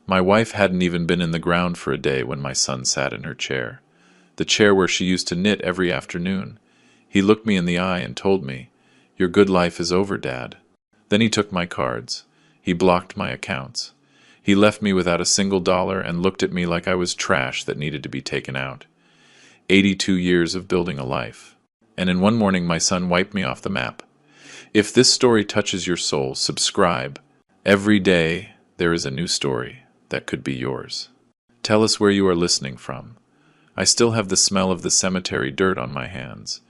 My wife hadn't even been in the ground for a day when my son sat in her chair, the chair where she used to knit every afternoon. He looked me in the eye and told me, "Your good life is over, Dad." Then he took my cards. He blocked my accounts. He left me without a single dollar and looked at me like I was trash that needed to be taken out. 82 years of building a life. And in one morning my son wiped me off the map. If this story touches your soul, subscribe. Every day there is a new story that could be yours. Tell us where you are listening from. I still have the smell of the cemetery dirt on my hands.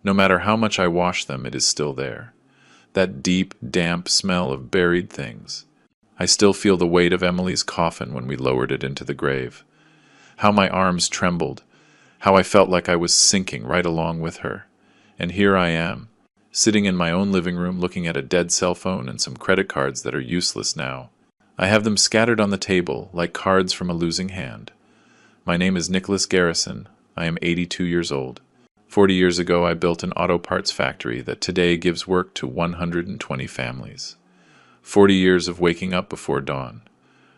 No matter how much I wash them, it is still there. That deep, damp smell of buried things. I still feel the weight of Emily's coffin when we lowered it into the grave. How my arms trembled. How I felt like I was sinking right along with her. And here I am, sitting in my own living room looking at a dead cell phone and some credit cards that are useless now. I have them scattered on the table like cards from a losing hand. My name is Nicholas Garrison. I am 82 years old. 40 years ago I built an auto parts factory that today gives work to 120 families. 40 years of waking up before dawn.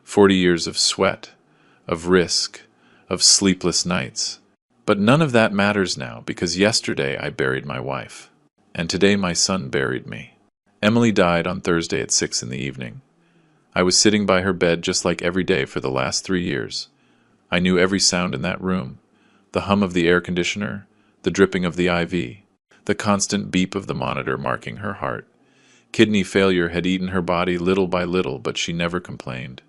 40 years of sweat, of risk, of sleepless nights. But none of that matters now because yesterday I buried my wife. And today my son buried me. Emily died on Thursday at 6 in the evening. I was sitting by her bed just like every day for the last 3 years. I knew every sound in that room. The hum of the air conditioner, the dripping of the IV, the constant beep of the monitor marking her heart. Kidney failure had eaten her body little by little, but she never complained.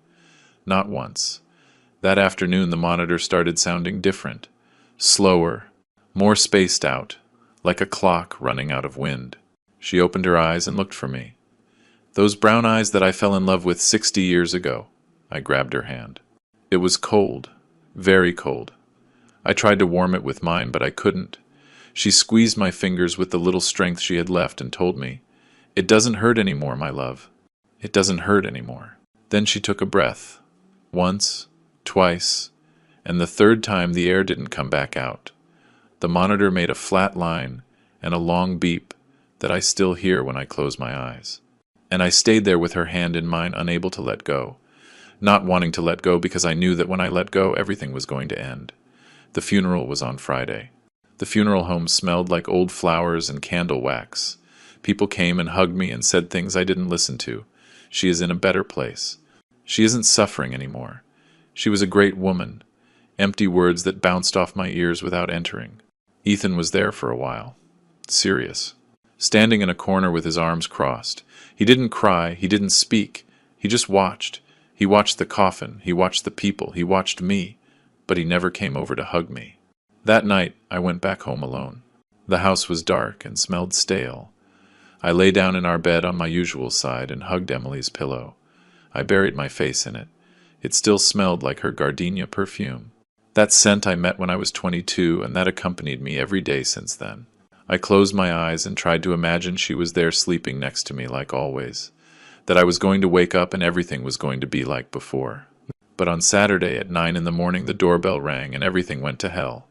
Not once. That afternoon the monitor started sounding different, slower, more spaced out, like a clock running out of wind. She opened her eyes and looked for me. Those brown eyes that I fell in love with 60 years ago. I grabbed her hand. It was cold, very cold. I tried to warm it with mine, but I couldn't. She squeezed my fingers with the little strength she had left and told me, "It doesn't hurt anymore, my love. It doesn't hurt anymore." Then she took a breath. Once, twice, and the third time the air didn't come back out. The monitor made a flat line and a long beep that I still hear when I close my eyes. And I stayed there with her hand in mine, unable to let go. Not wanting to let go because I knew that when I let go, everything was going to end. The funeral was on Friday. The funeral home smelled like old flowers and candle wax. People came and hugged me and said things I didn't listen to. She is in a better place. She isn't suffering anymore. She was a great woman. Empty words that bounced off my ears without entering. Ethan was there for a while. Serious. Standing in a corner with his arms crossed. He didn't cry, he didn't speak. He just watched. He watched the coffin, he watched the people, he watched me. But he never came over to hug me. That night, I went back home alone. The house was dark and smelled stale. I lay down in our bed on my usual side and hugged Emily's pillow. I buried my face in it. It still smelled like her gardenia perfume. That scent I met when I was 22, and that accompanied me every day since then. I closed my eyes and tried to imagine she was there sleeping next to me like always. That I was going to wake up and everything was going to be like before. But on Saturday at 9 in the morning the doorbell rang and everything went to hell.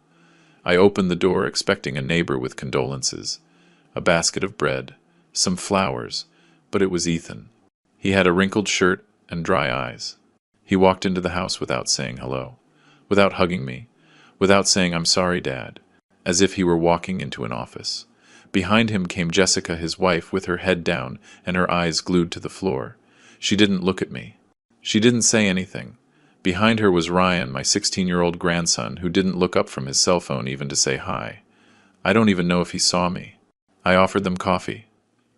I opened the door expecting a neighbor with condolences, a basket of bread, some flowers, but it was Ethan. He had a wrinkled shirt and dry eyes. He walked into the house without saying hello, without hugging me, without saying "I'm sorry, Dad," as if he were walking into an office. Behind him came Jessica, his wife, with her head down and her eyes glued to the floor. She didn't look at me. She didn't say anything. Behind her was Ryan, my 16-year-old grandson, who didn't look up from his cell phone even to say hi. I don't even know if he saw me. I offered them coffee.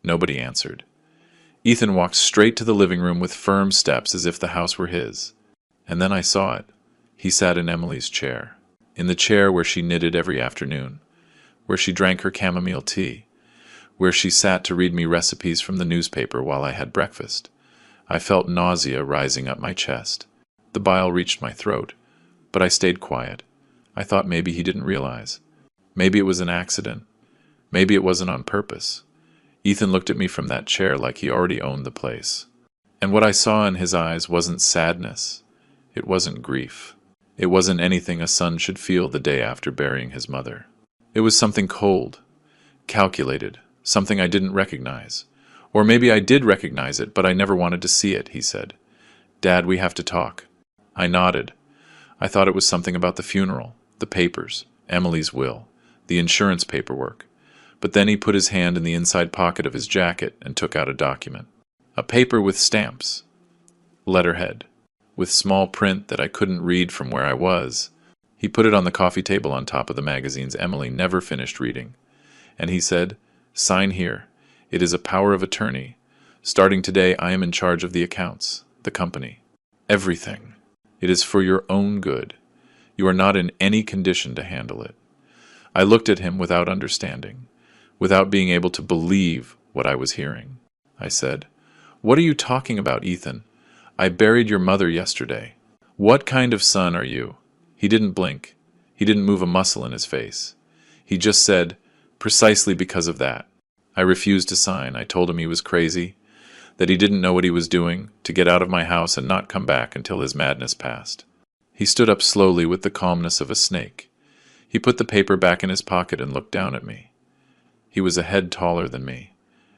Nobody answered. Ethan walked straight to the living room with firm steps as if the house were his. And then I saw it. He sat in Emily's chair. In the chair where she knitted every afternoon. Where she drank her chamomile tea. Where she sat to read me recipes from the newspaper while I had breakfast. I felt nausea rising up my chest. The bile reached my throat. But I stayed quiet. I thought maybe he didn't realize. Maybe it was an accident. Maybe it wasn't on purpose. Ethan looked at me from that chair like he already owned the place. And what I saw in his eyes wasn't sadness. It wasn't grief. It wasn't anything a son should feel the day after burying his mother. It was something cold, calculated, something I didn't recognize. Or maybe I did recognize it, but I never wanted to see it, he said. "Dad, we have to talk." I nodded. I thought it was something about the funeral, the papers, Emily's will, the insurance paperwork. But then he put his hand in the inside pocket of his jacket and took out a document. A paper with stamps, letterhead, with small print that I couldn't read from where I was. He put it on the coffee table on top of the magazines Emily never finished reading. And he said, "Sign here. It is a power of attorney. Starting today, I am in charge of the accounts, the company, everything. It is for your own good. You are not in any condition to handle it." I looked at him without understanding, without being able to believe what I was hearing. I said, "What are you talking about, Ethan? I buried your mother yesterday. What kind of son are you?" He didn't blink. He didn't move a muscle in his face. He just said, "Precisely because of that." I refused to sign. I told him he was crazy, that he didn't know what he was doing, to get out of my house and not come back until his madness passed. He stood up slowly with the calmness of a snake. He put the paper back in his pocket and looked down at me. He was a head taller than me,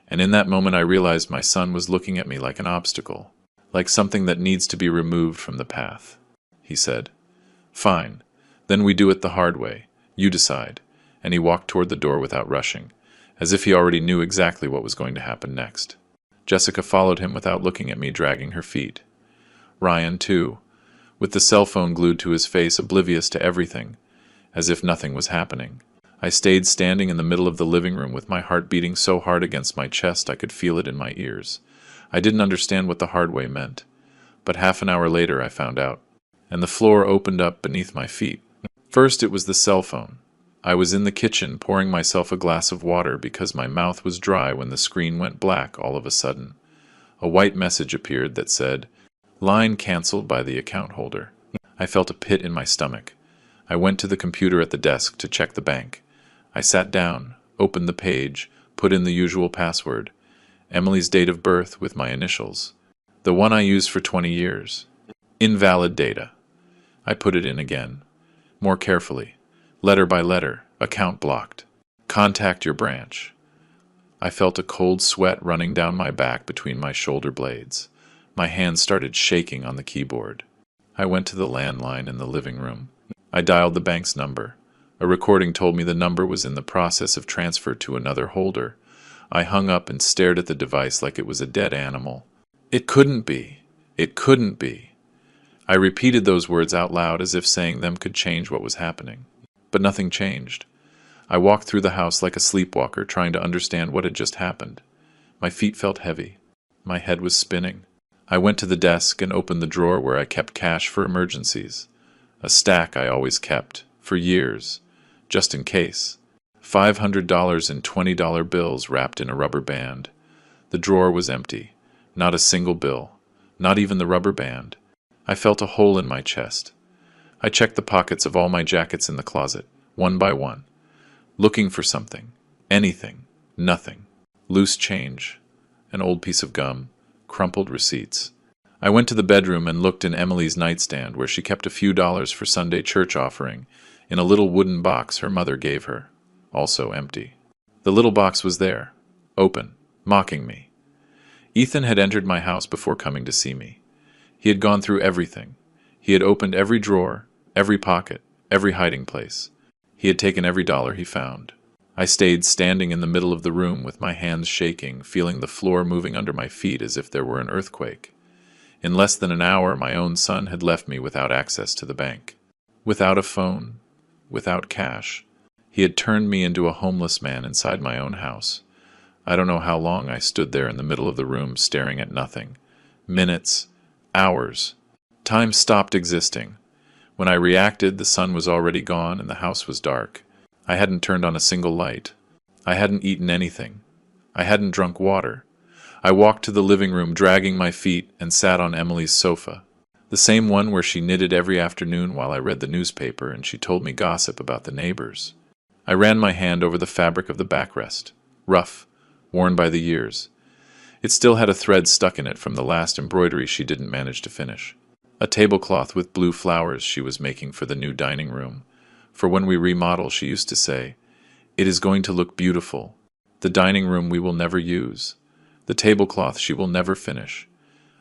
and in that moment I realized my son was looking at me like an obstacle, like something that needs to be removed from the path. He said, "Fine, then we do it the hard way. You decide," and he walked toward the door without rushing, as if he already knew exactly what was going to happen next. Jessica followed him without looking at me, dragging her feet. Ryan, too, with the cell phone glued to his face, oblivious to everything, as if nothing was happening. I stayed standing in the middle of the living room with my heart beating so hard against my chest I could feel it in my ears. I didn't understand what the hard way meant, but half an hour later I found out, and the floor opened up beneath my feet. First it was the cell phone. I was in the kitchen pouring myself a glass of water because my mouth was dry when the screen went black all of a sudden. A white message appeared that said, "Line canceled by the account holder." I felt a pit in my stomach. I went to the computer at the desk to check the bank. I sat down, opened the page, put in the usual password, Emily's date of birth with my initials, the one I used for 20 years. Invalid data. I put it in again, more carefully, letter by letter, account blocked. Contact your branch. I felt a cold sweat running down my back between my shoulder blades. My hands started shaking on the keyboard. I went to the landline in the living room. I dialed the bank's number. A recording told me the number was in the process of transfer to another holder. I hung up and stared at the device like it was a dead animal. It couldn't be. It couldn't be. I repeated those words out loud as if saying them could change what was happening. But nothing changed. I walked through the house like a sleepwalker, trying to understand what had just happened. My feet felt heavy. My head was spinning. I went to the desk and opened the drawer where I kept cash for emergencies. A stack I always kept, for years, just in case. $500 in $20 bills wrapped in a rubber band. The drawer was empty. Not a single bill. Not even the rubber band. I felt a hole in my chest. I checked the pockets of all my jackets in the closet, one by one, looking for something. Anything. Nothing. Loose change. An old piece of gum. Crumpled receipts. I went to the bedroom and looked in Emily's nightstand, where she kept a few dollars for Sunday church offering, in a little wooden box her mother gave her, also empty. The little box was there, open, mocking me. Ethan had entered my house before coming to see me. He had gone through everything. He had opened every drawer, every pocket, every hiding place. He had taken every dollar he found. I stayed standing in the middle of the room with my hands shaking, feeling the floor moving under my feet as if there were an earthquake. In less than an hour, my own son had left me without access to the bank. Without a phone, without cash. He had turned me into a homeless man inside my own house. I don't know how long I stood there in the middle of the room staring at nothing. Minutes, hours. Time stopped existing. When I reacted, the sun was already gone and the house was dark. I hadn't turned on a single light. I hadn't eaten anything. I hadn't drunk water. I walked to the living room, dragging my feet, and sat on Emily's sofa, the same one where she knitted every afternoon while I read the newspaper and she told me gossip about the neighbors. I ran my hand over the fabric of the backrest, rough, worn by the years. It still had a thread stuck in it from the last embroidery she didn't manage to finish. A tablecloth with blue flowers she was making for the new dining room. For when we remodel, she used to say, "It is going to look beautiful. The dining room we will never use. The tablecloth she will never finish.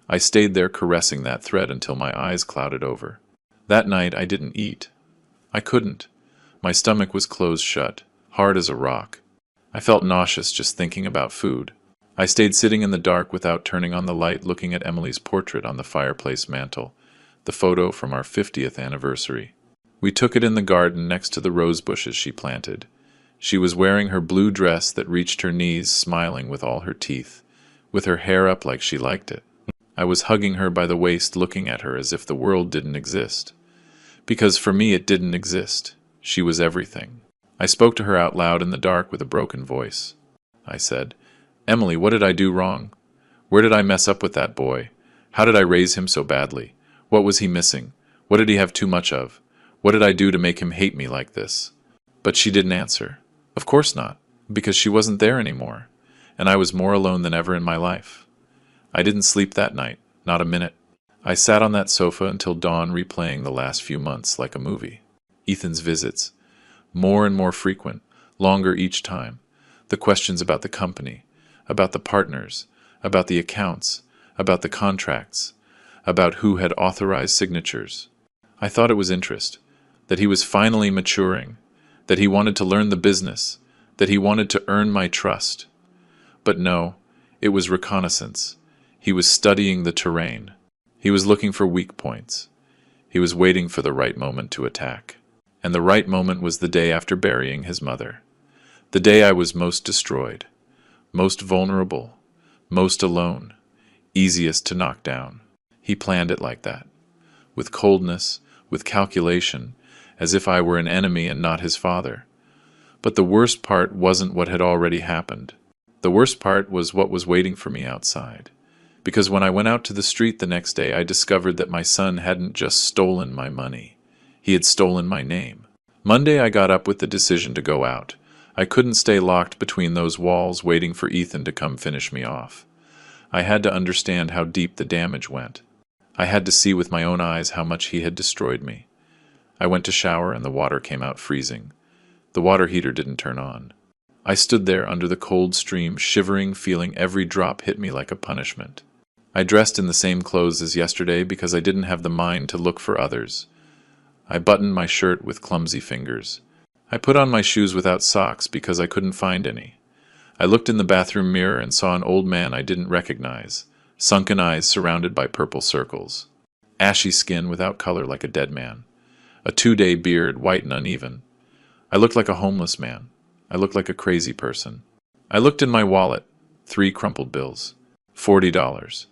I stayed there caressing that thread until my eyes clouded over. That night I didn't eat. I couldn't. My stomach was closed shut, hard as a rock. I felt nauseous just thinking about food. I stayed sitting in the dark without turning on the light, looking at Emily's portrait on the fireplace mantel, the photo from our 50th anniversary. We took it in the garden next to the rose bushes she planted. She was wearing her blue dress that reached her knees, smiling with all her teeth, with her hair up like she liked it. I was hugging her by the waist, looking at her as if the world didn't exist. Because for me it didn't exist. She was everything. I spoke to her out loud in the dark with a broken voice. I said, "Emily, what did I do wrong? Where did I mess up with that boy? How did I raise him so badly? What was he missing? What did he have too much of? What did I do to make him hate me like this?" But she didn't answer. Of course not, because she wasn't there anymore, and I was more alone than ever in my life. I didn't sleep that night, not a minute. I sat on that sofa until dawn, replaying the last few months like a movie. Ethan's visits, more and more frequent, longer each time. The questions about the company, about the partners, about the accounts, about the contracts, about who had authorized signatures. I thought it was interest, that he was finally maturing, that he wanted to learn the business, that he wanted to earn my trust. But no, it was reconnaissance. He was studying the terrain. He was looking for weak points. He was waiting for the right moment to attack. And the right moment was the day after burying his mother. The day I was most destroyed, most vulnerable, most alone, easiest to knock down. He planned it like that, with coldness, with calculation, as if I were an enemy and not his father. But the worst part wasn't what had already happened. The worst part was what was waiting for me outside. Because when I went out to the street the next day, I discovered that my son hadn't just stolen my money. He had stolen my name. Monday I got up with the decision to go out. I couldn't stay locked between those walls waiting for Ethan to come finish me off. I had to understand how deep the damage went. I had to see with my own eyes how much he had destroyed me. I went to shower and the water came out freezing. The water heater didn't turn on. I stood there under the cold stream, shivering, feeling every drop hit me like a punishment. I dressed in the same clothes as yesterday because I didn't have the mind to look for others. I buttoned my shirt with clumsy fingers. I put on my shoes without socks because I couldn't find any. I looked in the bathroom mirror and saw an old man I didn't recognize, sunken eyes surrounded by purple circles, ashy skin without color like a dead man, a 2-day beard, white and uneven. I looked like a homeless man. I looked like a crazy person. I looked in my wallet, 3 crumpled bills, $40.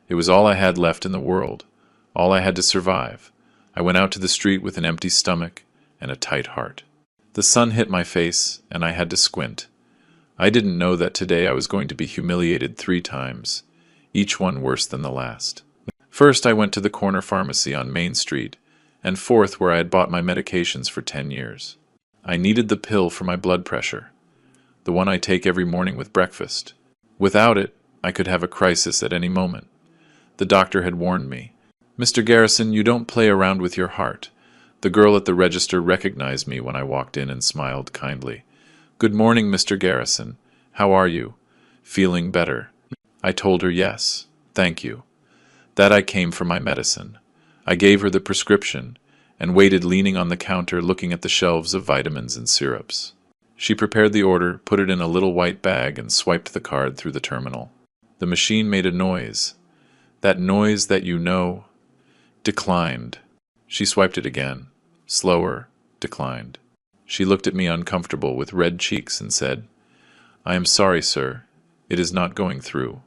It was all I had left in the world, all I had to survive. I went out to the street with an empty stomach and a tight heart. The sun hit my face, and I had to squint. I didn't know that today I was going to be humiliated 3 times, each one worse than the last. First, I went to the corner pharmacy on Main Street, and fourth, where I had bought my medications for 10 years. I needed the pill for my blood pressure, the one I take every morning with breakfast. Without it, I could have a crisis at any moment. The doctor had warned me, "Mr. Garrison, you don't play around with your heart." The girl at the register recognized me when I walked in and smiled kindly. "Good morning, Mr. Garrison. How are you? Feeling better?" I told her yes, thank you. That I came for my medicine. I gave her the prescription and waited leaning on the counter looking at the shelves of vitamins and syrups. She prepared the order, put it in a little white bag, and swiped the card through the terminal. The machine made a noise. That noise that you know, declined. She swiped it again. Slower, declined. She looked at me uncomfortable with red cheeks and said, "I am sorry, sir. It is not going through.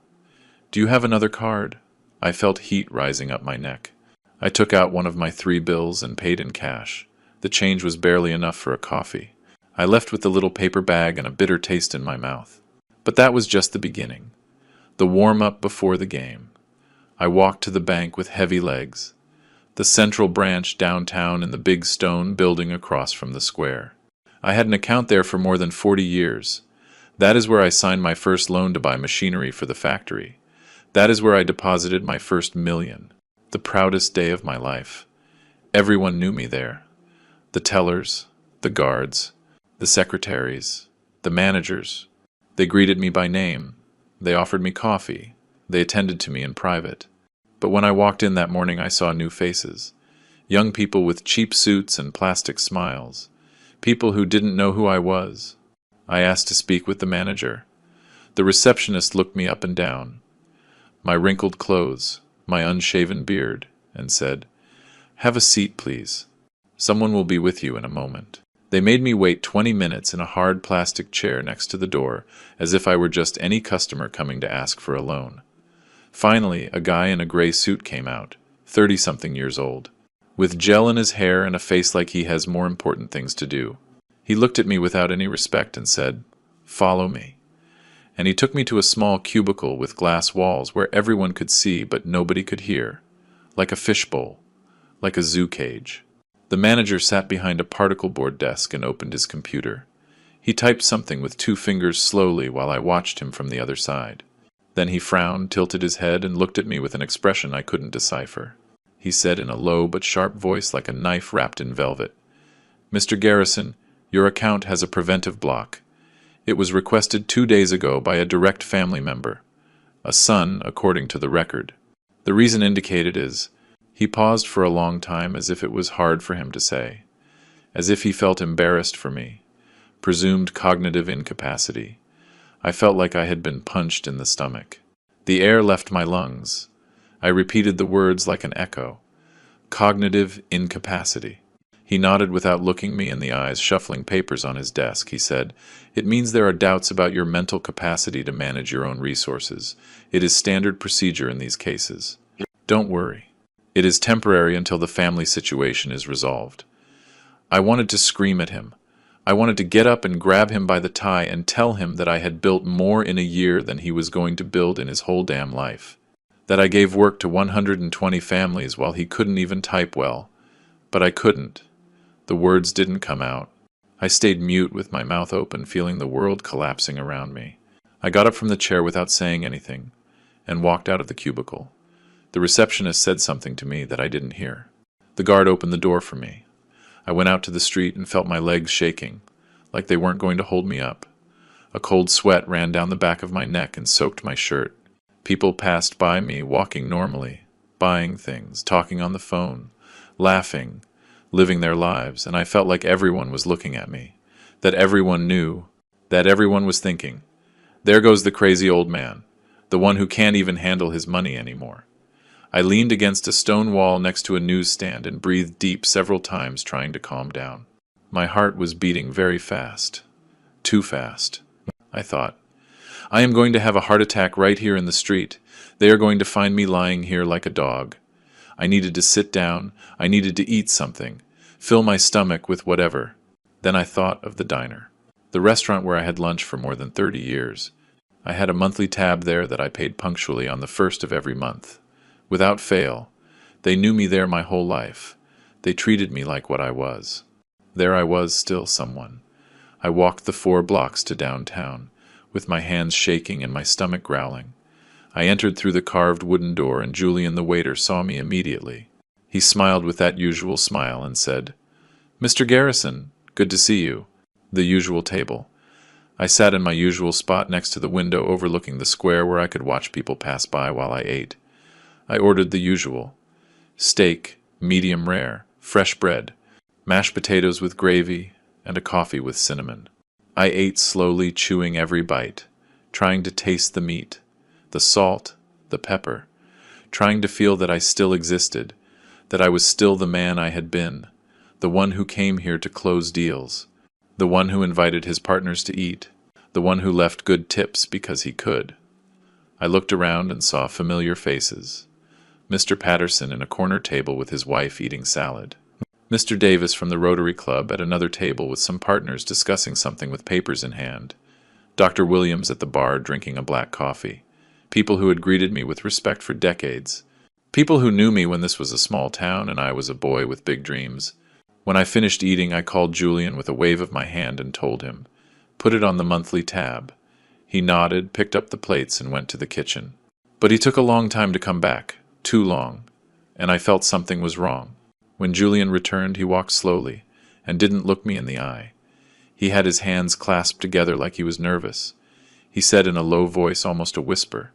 Do you have another card?" I felt heat rising up my neck. I took out one of my 3 bills and paid in cash. The change was barely enough for a coffee. I left with the little paper bag and a bitter taste in my mouth. But that was just the beginning. The warm-up before the game. I walked to the bank with heavy legs. The central branch downtown in the big stone building across from the square. I had an account there for more than 40 years. That is where I signed my first loan to buy machinery for the factory. That is where I deposited my first $1,000,000. The proudest day of my life. Everyone knew me there. The tellers, the guards, the secretaries, the managers. They greeted me by name. They offered me coffee. They attended to me in private. But when I walked in that morning, I saw new faces. Young people with cheap suits and plastic smiles. People who didn't know who I was. I asked to speak with the manager. The receptionist looked me up and down, my wrinkled clothes, my unshaven beard, and said, "Have a seat, please. Someone will be with you in a moment." They made me wait 20 minutes in a hard plastic chair next to the door, as if I were just any customer coming to ask for a loan. Finally, a guy in a gray suit came out, 30-something years old, with gel in his hair and a face like he has more important things to do. He looked at me without any respect and said, "Follow me." And he took me to a small cubicle with glass walls where everyone could see but nobody could hear, like a fishbowl, like a zoo cage. The manager sat behind a particle board desk and opened his computer. He typed something with 2 fingers slowly while I watched him from the other side. Then he frowned, tilted his head, and looked at me with an expression I couldn't decipher. He said in a low but sharp voice like a knife wrapped in velvet, "Mr. Garrison, your account has a preventive block. It was requested 2 days ago by a direct family member, a son, according to the record. The reason indicated is—" He paused for a long time, as if it was hard for him to say, as if he felt embarrassed for me. Presumed cognitive incapacity. I felt like I had been punched in the stomach. The air left my lungs. I repeated the words like an echo. Cognitive incapacity. He nodded without looking me in the eyes, shuffling papers on his desk. He said, "It means there are doubts about your mental capacity to manage your own resources. It is standard procedure in these cases. Don't worry. It is temporary until the family situation is resolved." I wanted to scream at him. I wanted to get up and grab him by the tie and tell him that I had built more in a year than he was going to build in his whole damn life. That I gave work to 120 families while he couldn't even type well. But I couldn't. The words didn't come out. I stayed mute with my mouth open, feeling the world collapsing around me. I got up from the chair without saying anything and walked out of the cubicle. The receptionist said something to me that I didn't hear. The guard opened the door for me. I went out to the street and felt my legs shaking, like they weren't going to hold me up. A cold sweat ran down the back of my neck and soaked my shirt. People passed by me, walking normally, buying things, talking on the phone, laughing, living their lives, and I felt like everyone was looking at me, that everyone knew, that everyone was thinking, "There goes the crazy old man, the one who can't even handle his money anymore." I leaned against a stone wall next to a newsstand and breathed deep several times, trying to calm down. My heart was beating very fast. Too fast. I thought, "I am going to have a heart attack right here in the street. They are going to find me lying here like a dog." I needed to sit down. I needed to eat something, fill my stomach with whatever. Then I thought of the diner, the restaurant where I had lunch for more than 30 years. I had a monthly tab there that I paid punctually on the 1st of every month. Without fail. They knew me there my whole life. They treated me like what I was. There I was, still someone. I walked the 4 blocks to downtown, with my hands shaking and my stomach growling. I entered through the carved wooden door, and Julian the waiter saw me immediately. He smiled with that usual smile and said, "Mr. Garrison, good to see you." The usual table. I sat in my usual spot next to the window overlooking the square where I could watch people pass by while I ate. I ordered the usual. Steak, medium rare, fresh bread, mashed potatoes with gravy, and a coffee with cinnamon. I ate slowly, chewing every bite, trying to taste the meat, the salt, the pepper, trying to feel that I still existed, that I was still the man I had been, the one who came here to close deals, the one who invited his partners to eat, the one who left good tips because he could. I looked around and saw familiar faces. Mr. Patterson in a corner table with his wife eating salad. Mr. Davis from the Rotary Club at another table with some partners discussing something with papers in hand. Dr. Williams at the bar drinking a black coffee. People who had greeted me with respect for decades. People who knew me when this was a small town and I was a boy with big dreams. When I finished eating, I called Julian with a wave of my hand and told him, "Put it on the monthly tab." He nodded, picked up the plates, and went to the kitchen. But he took a long time to come back. Too long, and I felt something was wrong. When Julian returned, he walked slowly and didn't look me in the eye. He had his hands clasped together like he was nervous. He said in a low voice, almost a whisper,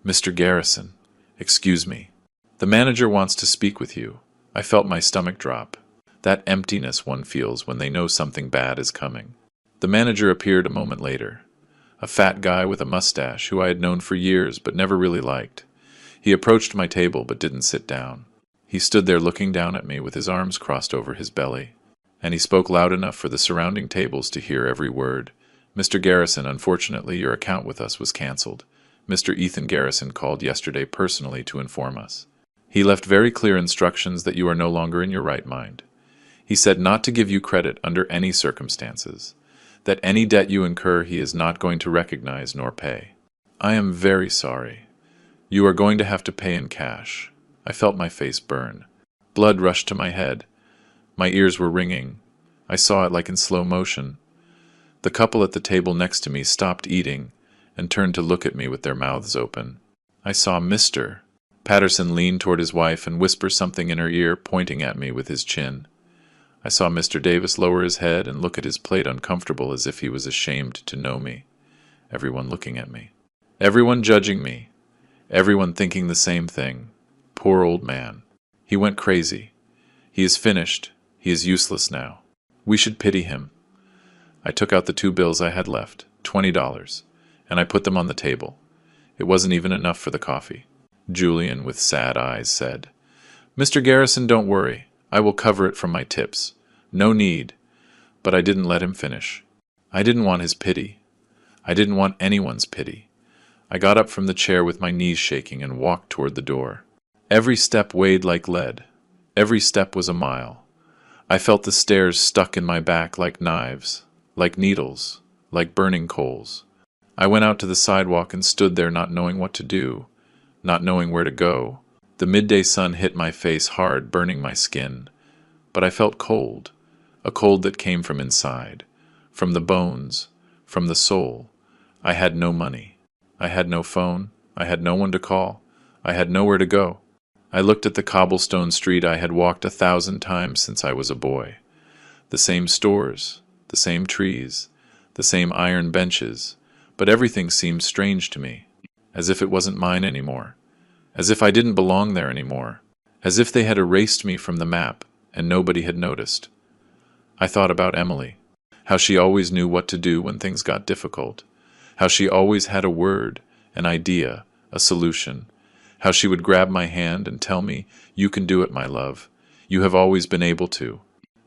"Mr. Garrison, excuse me." "The manager wants to speak with you." I felt my stomach drop. That emptiness one feels when they know something bad is coming. The manager appeared a moment later. A fat guy with a mustache who I had known for years but never really liked. He approached my table but didn't sit down. He stood there looking down at me with his arms crossed over his belly. And he spoke loud enough for the surrounding tables to hear every word. "Mr. Garrison, unfortunately, your account with us was cancelled. Mr. Ethan Garrison called yesterday personally to inform us. He left very clear instructions that you are no longer in your right mind. He said not to give you credit under any circumstances, that any debt you incur he is not going to recognize nor pay. I am very sorry. You are going to have to pay in cash." I felt my face burn. Blood rushed to my head. My ears were ringing. I saw it like in slow motion. The couple at the table next to me stopped eating and turned to look at me with their mouths open. I saw Mr. Patterson lean toward his wife and whisper something in her ear, pointing at me with his chin. I saw Mr. Davis lower his head and look at his plate uncomfortable as if he was ashamed to know me. Everyone looking at me. Everyone judging me. Everyone thinking the same thing. Poor old man. He went crazy. He is finished. He is useless now. We should pity him. I took out the 2 bills I had left, $20, and I put them on the table. It wasn't even enough for the coffee. Julian, with sad eyes, said, "Mr. Garrison, don't worry. I will cover it from my tips. No need." But I didn't let him finish. I didn't want his pity. I didn't want anyone's pity. I got up from the chair with my knees shaking and walked toward the door. Every step weighed like lead. Every step was a mile. I felt the stairs stuck in my back like knives, like needles, like burning coals. I went out to the sidewalk and stood there not knowing what to do, not knowing where to go. The midday sun hit my face hard, burning my skin. But I felt cold, a cold that came from inside, from the bones, from the soul. I had no money. I had no phone. I had no one to call. I had nowhere to go. I looked at the cobblestone street I had walked 1,000 times since I was a boy. The same stores, the same trees, the same iron benches, but everything seemed strange to me, as if it wasn't mine anymore, as if I didn't belong there anymore, as if they had erased me from the map and nobody had noticed. I thought about Emily, how she always knew what to do when things got difficult, how she always had a word, an idea, a solution, how she would grab my hand and tell me, "You can do it, my love. You have always been able to."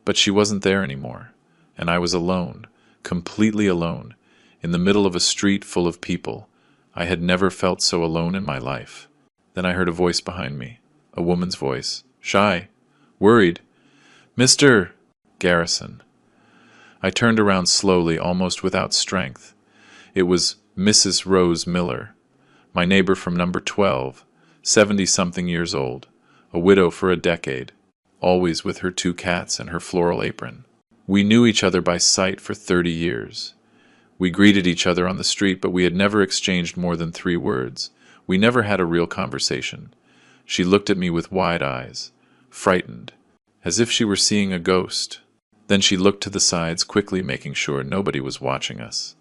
But she wasn't there anymore, and I was alone, completely alone, in the middle of a street full of people. I had never felt so alone in my life. Then I heard a voice behind me, a woman's voice, shy, worried. "Mr. Garrison." I turned around slowly, almost without strength. It was Mrs. Rose Miller, my neighbor from number 12, 70-something years old, a widow for a decade, always with her 2 cats and her floral apron. We knew each other by sight for 30 years. We greeted each other on the street, but we had never exchanged more than 3 words. We never had a real conversation. She looked at me with wide eyes, frightened, as if she were seeing a ghost. Then she looked to the sides, quickly making sure nobody was watching us,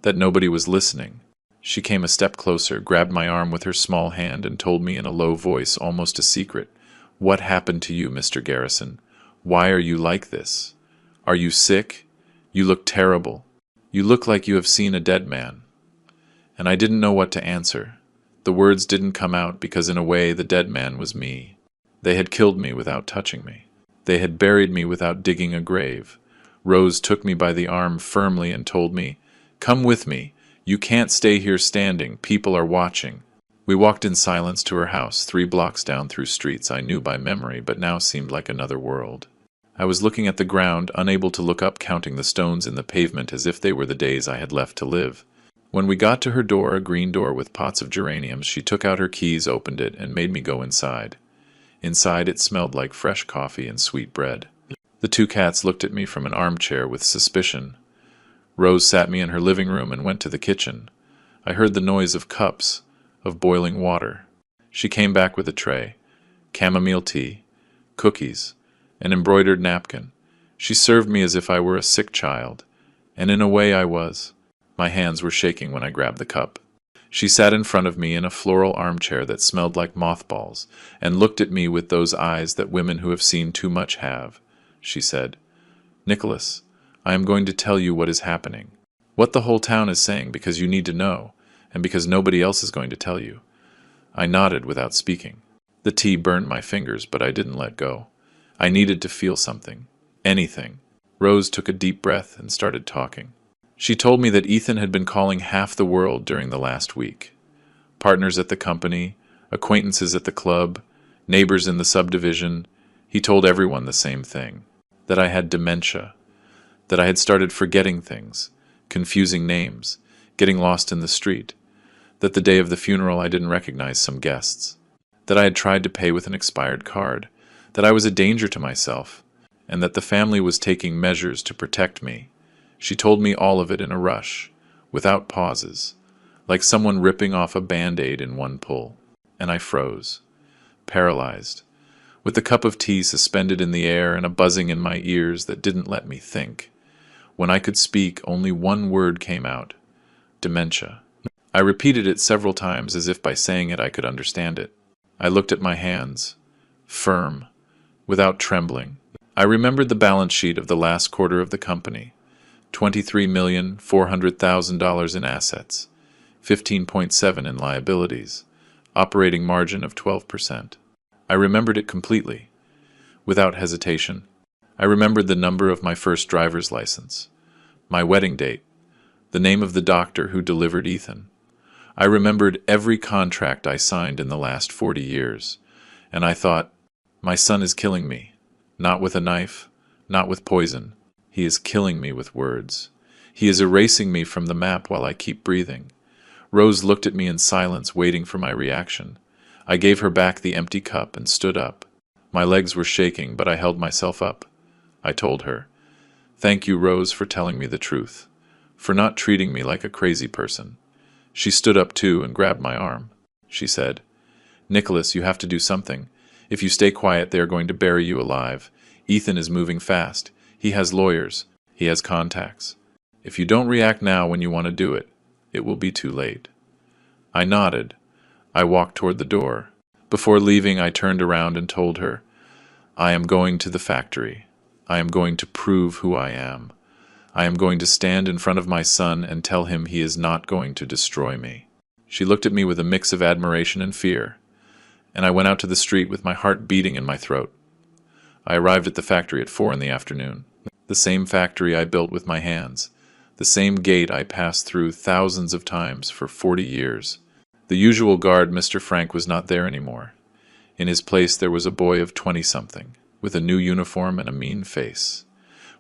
that nobody was listening. She came a step closer, grabbed my arm with her small hand, and told me in a low voice, almost a secret, "What happened to you, Mr. Garrison? Why are you like this? Are you sick? You look terrible. You look like you have seen a dead man." And I didn't know what to answer. The words didn't come out because in a way the dead man was me. They had killed me without touching me. They had buried me without digging a grave. Rose took me by the arm firmly and told me, "Come with me. You can't stay here standing. People are watching." We walked in silence to her house, 3 blocks down through streets I knew by memory but now seemed like another world. I was looking at the ground, unable to look up, counting the stones in the pavement as if they were the days I had left to live. When we got to her door, a green door with pots of geraniums, she took out her keys, opened it, and made me go inside. Inside it smelled like fresh coffee and sweet bread. The 2 cats looked at me from an armchair with suspicion. Rose sat me in her living room and went to the kitchen. I heard the noise of cups, of boiling water. She came back with a tray, chamomile tea, cookies, an embroidered napkin. She served me as if I were a sick child, and in a way I was. My hands were shaking when I grabbed the cup. She sat in front of me in a floral armchair that smelled like mothballs, and looked at me with those eyes that women who have seen too much have. She said, "Nicholas, I am going to tell you what is happening. What the whole town is saying, because you need to know, and because nobody else is going to tell you." I nodded without speaking. The tea burnt my fingers, but I didn't let go. I needed to feel something. Anything. Rose took a deep breath and started talking. She told me that Ethan had been calling half the world during the last week. Partners at the company, acquaintances at the club, neighbors in the subdivision. He told everyone the same thing. That I had dementia. That I had started forgetting things, confusing names, getting lost in the street. That the day of the funeral I didn't recognize some guests. That I had tried to pay with an expired card. That I was a danger to myself. And that the family was taking measures to protect me. She told me all of it in a rush, without pauses, like someone ripping off a Band-Aid in one pull. And I froze, paralyzed, with the cup of tea suspended in the air and a buzzing in my ears that didn't let me think. When I could speak, only one word came out: dementia. I repeated it several times as if by saying it I could understand it. I looked at my hands, firm, without trembling. I remembered the balance sheet of the last quarter of the company. $23,400,000 in assets, 15.7 in liabilities, operating margin of 12%. I remembered it completely, without hesitation. I remembered the number of my first driver's license, my wedding date, the name of the doctor who delivered Ethan. I remembered every contract I signed in the last 40 years, and I thought, my son is killing me, not with a knife, not with poison. He is killing me with words. He is erasing me from the map while I keep breathing. Rose looked at me in silence, waiting for my reaction. I gave her back the empty cup and stood up. My legs were shaking, but I held myself up. I told her, "Thank you, Rose, for telling me the truth, for not treating me like a crazy person." She stood up too and grabbed my arm. She said, "Nicholas, you have to do something. If you stay quiet, they are going to bury you alive. Ethan is moving fast. He has lawyers. He has contacts. If you don't react now when you want to do it, it will be too late." I nodded. I walked toward the door. Before leaving, I turned around and told her, "I am going to the factory. I am going to prove who I am. I am going to stand in front of my son and tell him he is not going to destroy me." She looked at me with a mix of admiration and fear, and I went out to the street with my heart beating in my throat. I arrived at the factory at 4 in the afternoon. The same factory I built with my hands. The same gate I passed through thousands of times for 40 years. The usual guard, Mr. Frank, was not there anymore. In his place there was a boy of 20-something, with a new uniform and a mean face.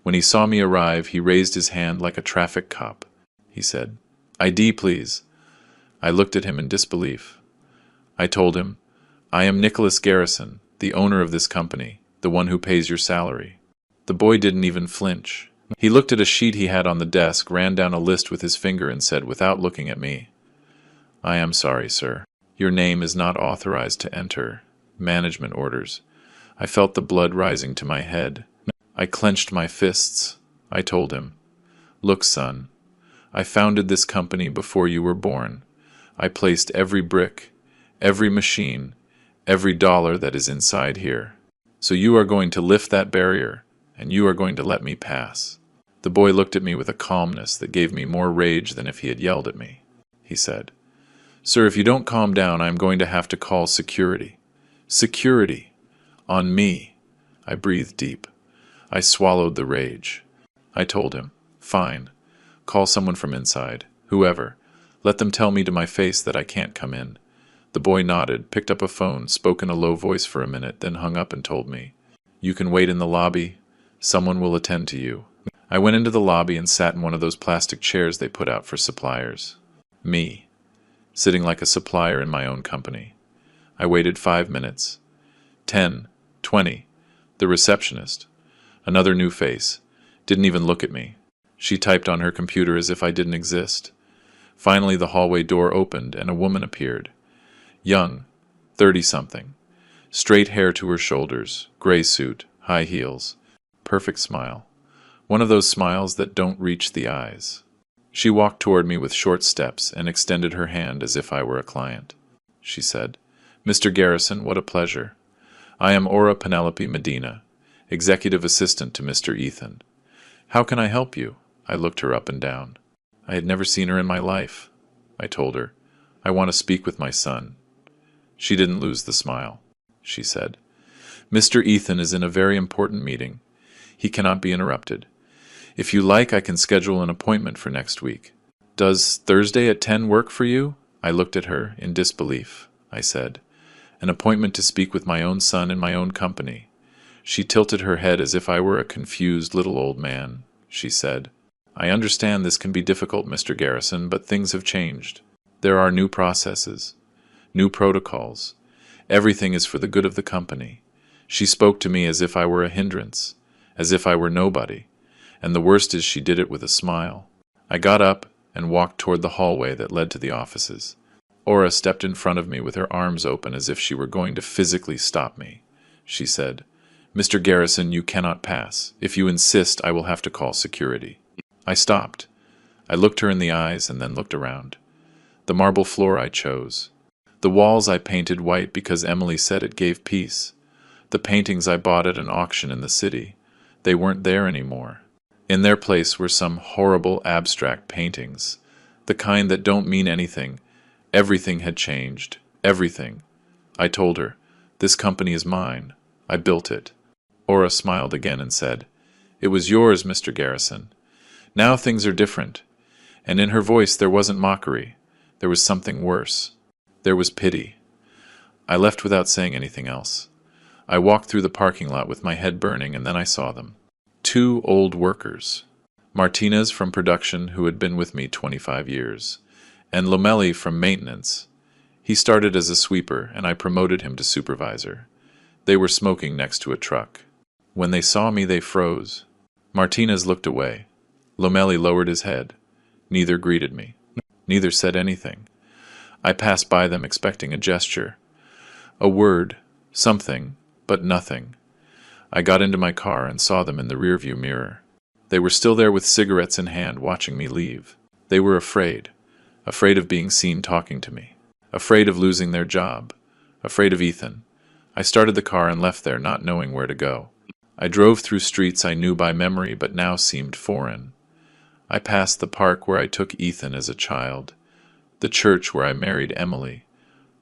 When he saw me arrive, he raised his hand like a traffic cop. He said, "ID, please." I looked at him in disbelief. I told him, "I am Nicholas Garrison, the owner of this company, the one who pays your salary." The boy didn't even flinch. He looked at a sheet he had on the desk, ran down a list with his finger, and said, without looking at me, "I am sorry, sir. Your name is not authorized to enter. Management orders." I felt the blood rising to my head. I clenched my fists. I told him, "Look, son, I founded this company before you were born. I placed every brick, every machine, every dollar that is inside here. So you are going to lift that barrier, and you are going to let me pass." The boy looked at me with a calmness that gave me more rage than if he had yelled at me. He said, "Sir, if you don't calm down, I am going to have to call security." Security! On me! I breathed deep. I swallowed the rage. I told him, "Fine. Call someone from inside. Whoever. Let them tell me to my face that I can't come in." The boy nodded, picked up a phone, spoke in a low voice for a minute, then hung up and told me, "You can wait in the lobby. Someone will attend to you." I went into the lobby and sat in one of those plastic chairs they put out for suppliers. Me, sitting like a supplier in my own company. I waited 5 minutes. 10, 20. The receptionist. Another new face. Didn't even look at me. She typed on her computer as if I didn't exist. Finally, the hallway door opened and a woman appeared. Young, 30-something. Straight hair to her shoulders, gray suit, high heels. Perfect smile. One of those smiles that don't reach the eyes. She walked toward me with short steps and extended her hand as if I were a client. She said, "Mr. Garrison, what a pleasure. I am Aura Penelope Medina, executive assistant to Mr. Ethan. How can I help you?" I looked her up and down. I had never seen her in my life. I told her, "I want to speak with my son." She didn't lose the smile. She said, "Mr. Ethan is in a very important meeting. He cannot be interrupted. If you like, I can schedule an appointment for next week. Does Thursday at 10 work for you?" I looked at her in disbelief. I said, "An appointment to speak with my own son in my own company." She tilted her head as if I were a confused little old man. She said, "I understand this can be difficult, Mr. Garrison, but things have changed. There are new processes, new protocols. Everything is for the good of the company." She spoke to me as if I were a hindrance, as if I were nobody, and the worst is she did it with a smile. I got up and walked toward the hallway that led to the offices. Aura stepped in front of me with her arms open as if she were going to physically stop me. She said, "Mr. Garrison, you cannot pass. If you insist, I will have to call security." I stopped. I looked her in the eyes and then looked around. The marble floor I chose. The walls I painted white because Emily said it gave peace. The paintings I bought at an auction in the city. They weren't there anymore. In their place were some horrible abstract paintings, the kind that don't mean anything. Everything had changed. Everything. I told her, "This company is mine. I built it." Aura smiled again and said, "It was yours, Mr. Garrison. Now things are different." And in her voice there wasn't mockery. There was something worse. There was pity. I left without saying anything else. I walked through the parking lot with my head burning, and then I saw them. Two old workers. Martinez from production, who had been with me 25 years, and Lomelli from maintenance. He started as a sweeper, and I promoted him to supervisor. They were smoking next to a truck. When they saw me, they froze. Martinez looked away. Lomelli lowered his head. Neither greeted me. Neither said anything. I passed by them expecting a gesture. A word. Something. But nothing. I got into my car and saw them in the rearview mirror. They were still there with cigarettes in hand, watching me leave. They were afraid. Afraid of being seen talking to me. Afraid of losing their job. Afraid of Ethan. I started the car and left there, not knowing where to go. I drove through streets I knew by memory but now seemed foreign. I passed the park where I took Ethan as a child, the church where I married Emily,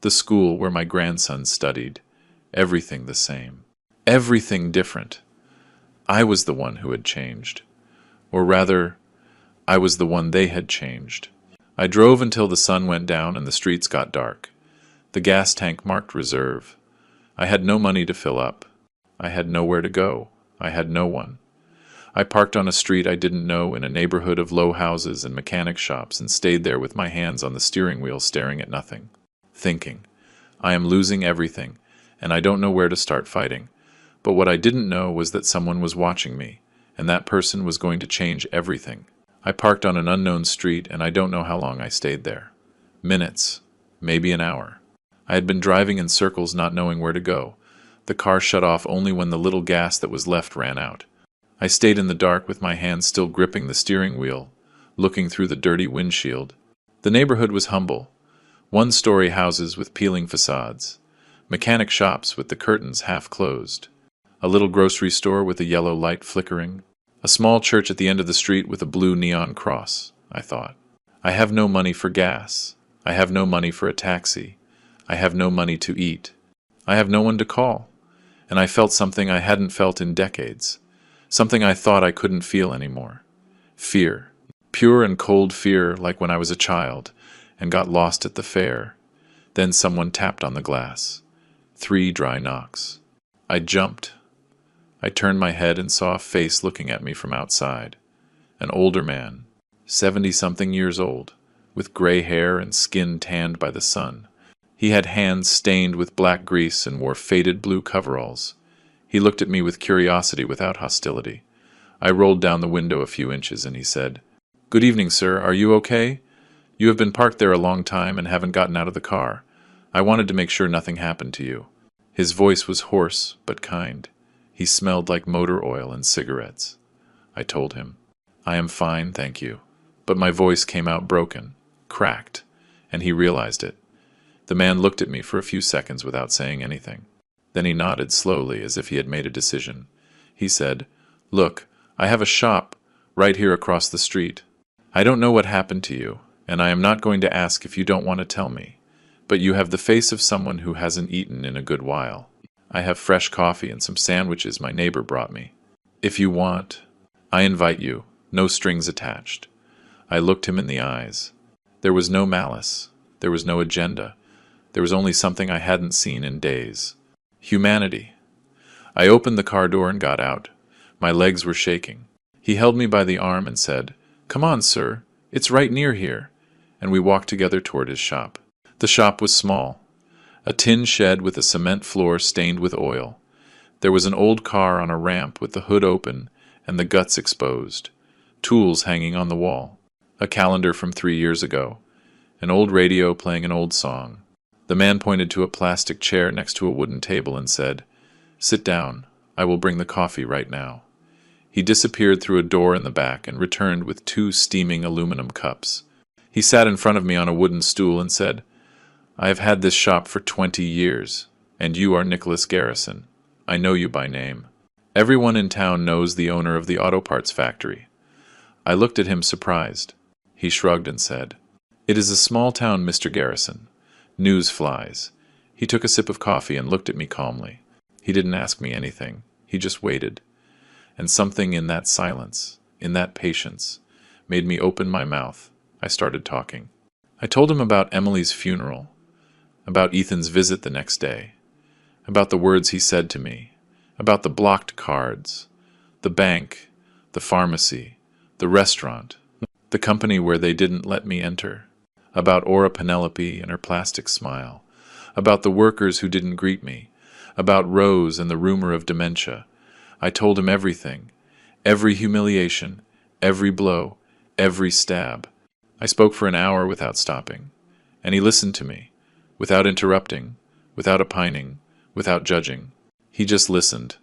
the school where my grandson studied. Everything the same. Everything different. I was the one who had changed. Or rather, I was the one they had changed. I drove until the sun went down and the streets got dark. The gas tank marked reserve. I had no money to fill up. I had nowhere to go. I had no one. I parked on a street I didn't know in a neighborhood of low houses and mechanic shops and stayed there with my hands on the steering wheel staring at nothing. Thinking, I am losing everything, and I don't know where to start fighting. But what I didn't know was that someone was watching me, and that person was going to change everything. I parked on an unknown street, and I don't know how long I stayed there. Minutes, maybe an hour. I had been driving in circles not knowing where to go. The car shut off only when the little gas that was left ran out. I stayed in the dark with my hands still gripping the steering wheel, looking through the dirty windshield. The neighborhood was humble. One-story houses with peeling facades. Mechanic shops with the curtains half closed. A little grocery store with a yellow light flickering. A small church at the end of the street with a blue neon cross, I thought. I have no money for gas. I have no money for a taxi. I have no money to eat. I have no one to call. And I felt something I hadn't felt in decades. Something I thought I couldn't feel anymore. Fear. Pure and cold fear like when I was a child and got lost at the fair. Then someone tapped on the glass. 3 dry knocks. I jumped. I turned my head and saw a face looking at me from outside. An older man, 70-something years old, with gray hair and skin tanned by the sun. He had hands stained with black grease and wore faded blue coveralls. He looked at me with curiosity without hostility. I rolled down the window a few inches and he said, "Good evening, sir. Are you okay? You have been parked there a long time and haven't gotten out of the car. I wanted to make sure nothing happened to you." His voice was hoarse but kind. He smelled like motor oil and cigarettes. I told him, "I am fine, thank you." but my voice came out broken, cracked, and he realized it. The man looked at me for a few seconds without saying anything. Then he nodded slowly as if he had made a decision. He said, "Look, I have a shop right here across the street. I don't know what happened to you, and I am not going to ask if you don't want to tell me. But you have the face of someone who hasn't eaten in a good while. I have fresh coffee and some sandwiches my neighbor brought me. If you want, I invite you, no strings attached." I looked him in the eyes. There was no malice. There was no agenda. There was only something I hadn't seen in days. Humanity. I opened the car door and got out. My legs were shaking. He held me by the arm and said, "Come on, sir. It's right near here." And we walked together toward his shop. The shop was small. A tin shed with a cement floor stained with oil. There was an old car on a ramp with the hood open and the guts exposed. Tools hanging on the wall. A calendar from 3 years ago. An old radio playing an old song. The man pointed to a plastic chair next to a wooden table and said, "Sit down. I will bring the coffee right now." He disappeared through a door in the back and returned with 2 steaming aluminum cups. He sat in front of me on a wooden stool and said, "I have had this shop for 20 years, and you are Nicholas Garrison. I know you by name. Everyone in town knows the owner of the auto parts factory." I looked at him surprised. He shrugged and said, "It is a small town, Mr. Garrison. News flies." He took a sip of coffee and looked at me calmly. He didn't ask me anything. He just waited. And something in that silence, in that patience, made me open my mouth. I started talking. I told him about Emily's funeral, about Ethan's visit the next day, about the words he said to me, about the blocked cards, the bank, the pharmacy, the restaurant, the company where they didn't let me enter, about Aura Penelope and her plastic smile, about the workers who didn't greet me, about Rose and the rumor of dementia. I told him everything, every humiliation, every blow, every stab. I spoke for an hour without stopping, and he listened to me, without interrupting, without opining, without judging. He just listened.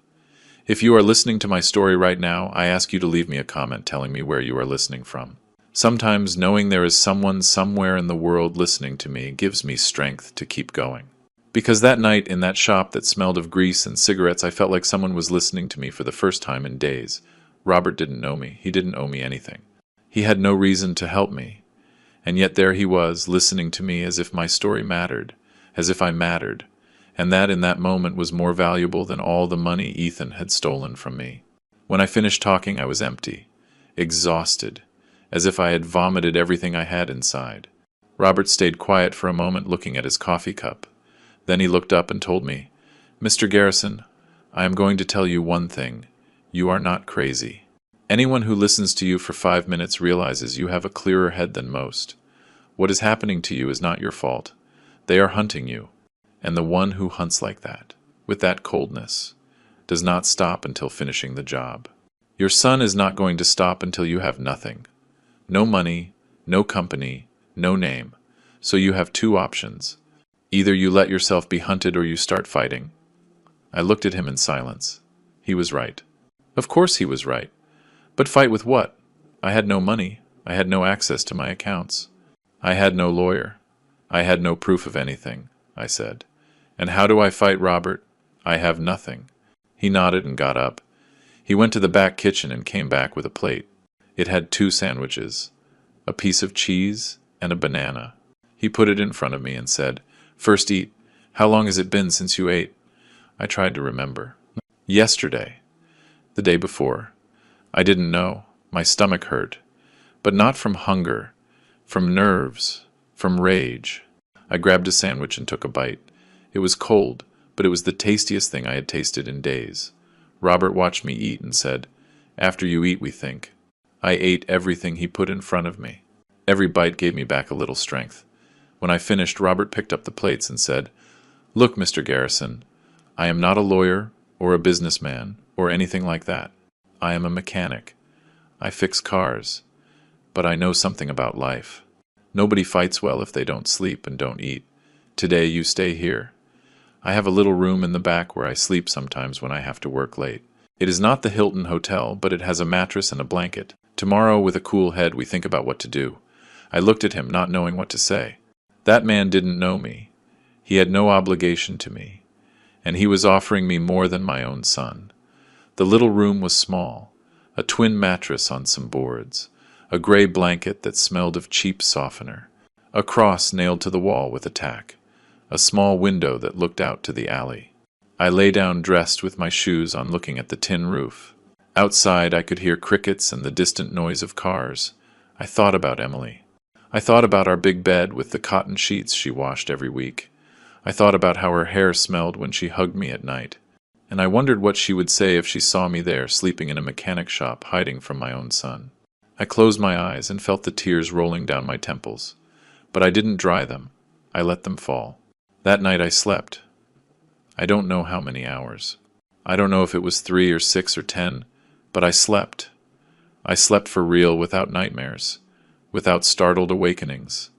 If you are listening to my story right now, I ask you to leave me a comment telling me where you are listening from. Sometimes knowing there is someone somewhere in the world listening to me gives me strength to keep going. Because that night in that shop that smelled of grease and cigarettes, I felt like someone was listening to me for the first time in days. Robert didn't know me. He didn't owe me anything. He had no reason to help me. And yet there he was, listening to me as if my story mattered, as if I mattered, and that in that moment was more valuable than all the money Ethan had stolen from me. When I finished talking, I was empty, exhausted, as if I had vomited everything I had inside. Robert stayed quiet for a moment, looking at his coffee cup. Then he looked up and told me, "Mr. Garrison, I am going to tell you one thing. You are not crazy. Anyone who listens to you for 5 minutes realizes you have a clearer head than most. What is happening to you is not your fault. They are hunting you. And the one who hunts like that, with that coldness, does not stop until finishing the job. Your son is not going to stop until you have nothing. No money, no company, no name. So you have 2 options. Either you let yourself be hunted or you start fighting." I looked at him in silence. He was right. Of course he was right. But fight with what? I had no money. I had no access to my accounts. I had no lawyer. I had no proof of anything, I said. "And how do I fight, Robert? I have nothing." He nodded and got up. He went to the back kitchen and came back with a plate. It had 2 sandwiches, a piece of cheese and a banana. He put it in front of me and said, "First eat. How long has it been since you ate?" I tried to remember. Yesterday. The day before. I didn't know. My stomach hurt. But not from hunger. From nerves. From rage. I grabbed a sandwich and took a bite. It was cold, but it was the tastiest thing I had tasted in days. Robert watched me eat and said, "After you eat, we think." I ate everything he put in front of me. Every bite gave me back a little strength. When I finished, Robert picked up the plates and said, "Look, Mr. Garrison, I am not a lawyer or a businessman or anything like that. I am a mechanic. I fix cars. But I know something about life. Nobody fights well if they don't sleep and don't eat. Today you stay here. I have a little room in the back where I sleep sometimes when I have to work late. It is not the Hilton Hotel, but it has a mattress and a blanket. Tomorrow, with a cool head, we think about what to do. I looked at him, not knowing what to say. That man didn't know me. He had no obligation to me. And he was offering me more than my own son. The little room was small, a twin mattress on some boards, a gray blanket that smelled of cheap softener, a cross nailed to the wall with a tack, a small window that looked out to the alley. I lay down dressed with my shoes on, looking at the tin roof. Outside I could hear crickets and the distant noise of cars. I thought about Emily. I thought about our big bed with the cotton sheets she washed every week. I thought about how her hair smelled when she hugged me at night. And I wondered what she would say if she saw me there, sleeping in a mechanic shop, hiding from my own son. I closed my eyes and felt the tears rolling down my temples. But I didn't dry them. I let them fall. That night I slept. I don't know how many hours. I don't know if it was 3 or 6 or 10, but I slept. I slept for real, without nightmares, without startled awakenings.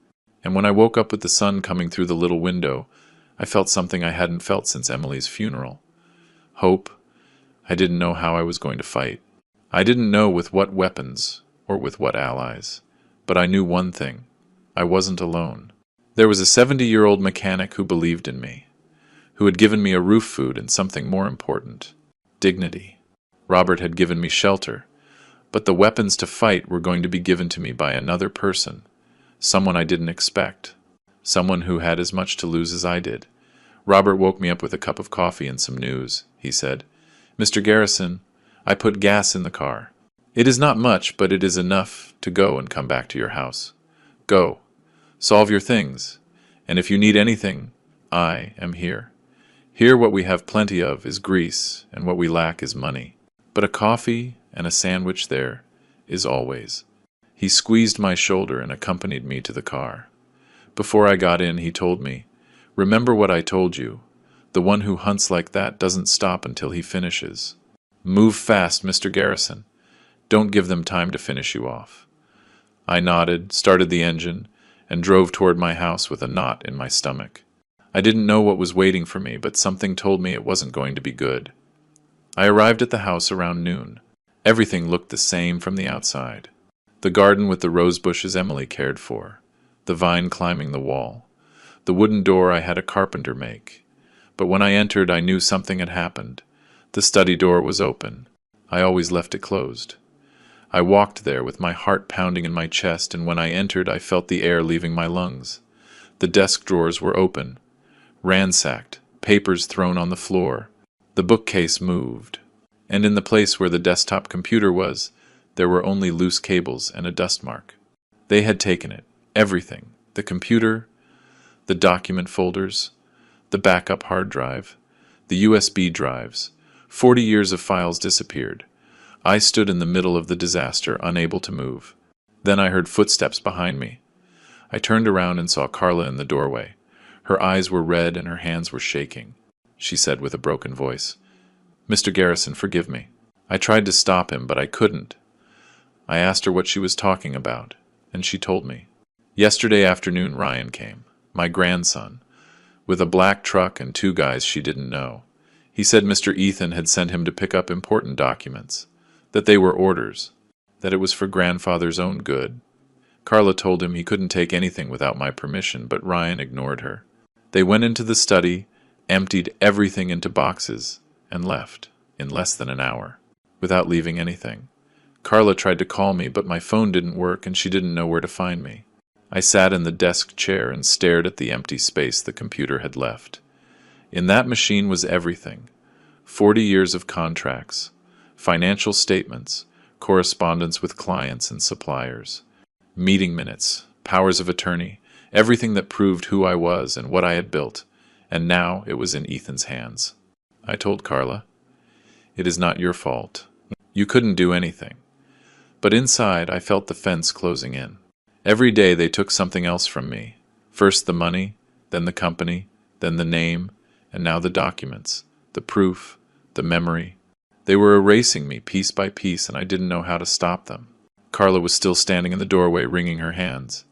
And when I woke up with the sun coming through the little window, I felt something I hadn't felt since Emily's funeral. Hope. I didn't know how I was going to fight. I didn't know with what weapons or with what allies. But I knew one thing. I wasn't alone. There was a 70-year-old mechanic who believed in me, who had given me a roof, food, and something more important, dignity. Robert had given me shelter, but the weapons to fight were going to be given to me by another person, someone I didn't expect, someone who had as much to lose as I did. Robert woke me up with a cup of coffee and some news. He said, "Mr. Garrison, I put gas in the car. It is not much, but it is enough to go and come back to your house. Go. Solve your things. And if you need anything, I am here. Here what we have plenty of is grease, and what we lack is money. But a coffee and a sandwich there is always." He squeezed my shoulder and accompanied me to the car. Before I got in, he told me, "Remember what I told you. The one who hunts like that doesn't stop until he finishes. Move fast, Mr. Garrison. Don't give them time to finish you off." I nodded, started the engine, and drove toward my house with a knot in my stomach. I didn't know what was waiting for me, but something told me it wasn't going to be good. I arrived at the house around noon. Everything looked the same from the outside. The garden with the rose bushes Emily cared for, the vine climbing the wall, the wooden door I had a carpenter make. But when I entered, I knew something had happened. The study door was open. I always left it closed. I walked there with my heart pounding in my chest, and when I entered, I felt the air leaving my lungs. The desk drawers were open, ransacked, papers thrown on the floor. The bookcase moved, and in the place where the desktop computer was, there were only loose cables and a dust mark. They had taken it, everything, the computer, the document folders, the backup hard drive, the USB drives. 40 years of files disappeared. I stood in the middle of the disaster, unable to move. Then I heard footsteps behind me. I turned around and saw Carla in the doorway. Her eyes were red and her hands were shaking. She said with a broken voice, "Mr. Garrison, forgive me." I tried to stop him, but I couldn't. I asked her what she was talking about, and she told me. Yesterday afternoon Ryan came, my grandson, with a black truck and 2 guys she didn't know. He said Mr. Ethan had sent him to pick up important documents, that they were orders, that it was for grandfather's own good. Carla told him he couldn't take anything without my permission, but Ryan ignored her. They went into the study, emptied everything into boxes, and left, in less than an hour, without leaving anything. Carla tried to call me, but my phone didn't work and she didn't know where to find me. I sat in the desk chair and stared at the empty space the computer had left. In that machine was everything. 40 years of contracts, financial statements, correspondence with clients and suppliers, meeting minutes, powers of attorney, everything that proved who I was and what I had built, and now it was in Ethan's hands. I told Carla, "It is not your fault. You couldn't do anything." But inside I felt the fence closing in. Every day they took something else from me. First the money, then the company, then the name, and now the documents, the proof, the memory. They were erasing me piece by piece, and I didn't know how to stop them. Carla was still standing in the doorway, wringing her hands.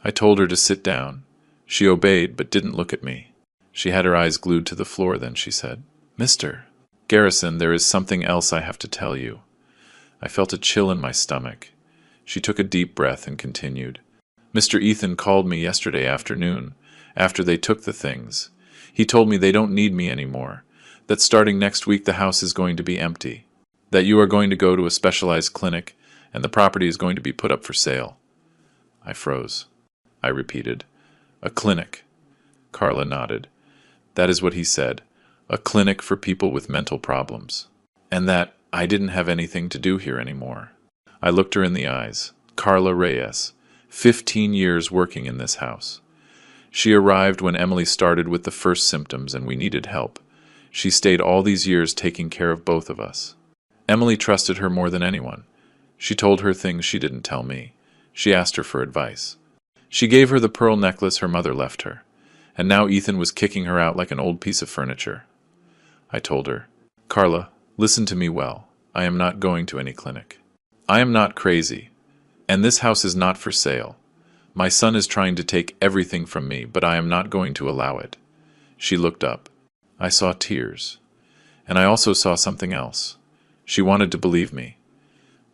I told her to sit down. She obeyed, but didn't look at me. She had her eyes glued to the floor, then she said, "Mr. Garrison, there is something else I have to tell you." I felt a chill in my stomach. She took a deep breath and continued. Mr. Ethan called me yesterday afternoon, after they took the things. He told me they don't need me anymore, that starting next week the house is going to be empty, that you are going to go to a specialized clinic, and the property is going to be put up for sale. I froze. I repeated, "A clinic." Carla nodded. That is what he said, a clinic for people with mental problems. And that I didn't have anything to do here anymore. I looked her in the eyes. Carla Reyes, 15 years working in this house. She arrived when Emily started with the first symptoms and we needed help. She stayed all these years taking care of both of us. Emily trusted her more than anyone. She told her things she didn't tell me. She asked her for advice. She gave her the pearl necklace her mother left her. And now Ethan was kicking her out like an old piece of furniture. I told her, "Carla, listen to me well. I am not going to any clinic. I am not crazy. And this house is not for sale. My son is trying to take everything from me, but I am not going to allow it." She looked up. I saw tears. And I also saw something else. She wanted to believe me.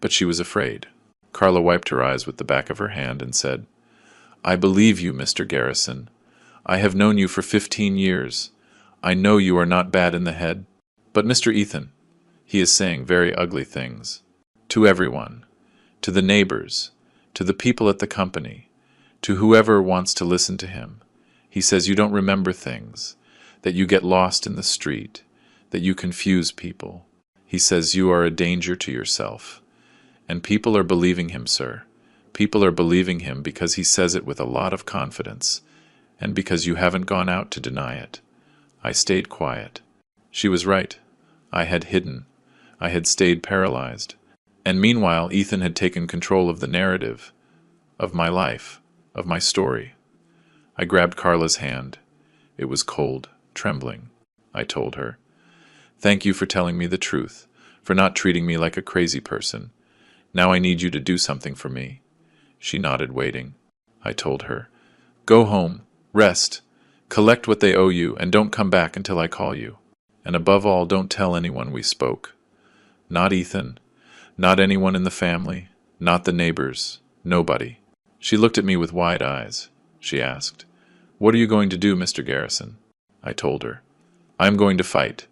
But she was afraid. Carla wiped her eyes with the back of her hand and said, "I believe you, Mr. Garrison. I have known you for 15 years. I know you are not bad in the head. But Mr. Ethan, he is saying very ugly things. To everyone. To the neighbors. To the people at the company. To whoever wants to listen to him. He says you don't remember things. That you get lost in the street. That you confuse people. He says you are a danger to yourself. And people are believing him, sir. People are believing him because he says it with a lot of confidence. And because you haven't gone out to deny it." I stayed quiet. She was right. I had hidden. I had stayed paralyzed. And meanwhile, Ethan had taken control of the narrative, of my life, of my story. I grabbed Carla's hand. It was cold, trembling. I told her, "Thank you for telling me the truth, for not treating me like a crazy person. Now I need you to do something for me." She nodded, waiting. I told her, "Go home, rest, collect what they owe you, and don't come back until I call you. And above all, don't tell anyone we spoke. Not Ethan, not anyone in the family, not the neighbors, nobody." She looked at me with wide eyes. She asked, "What are you going to do, Mr. Garrison?" I told her, "I am going to fight.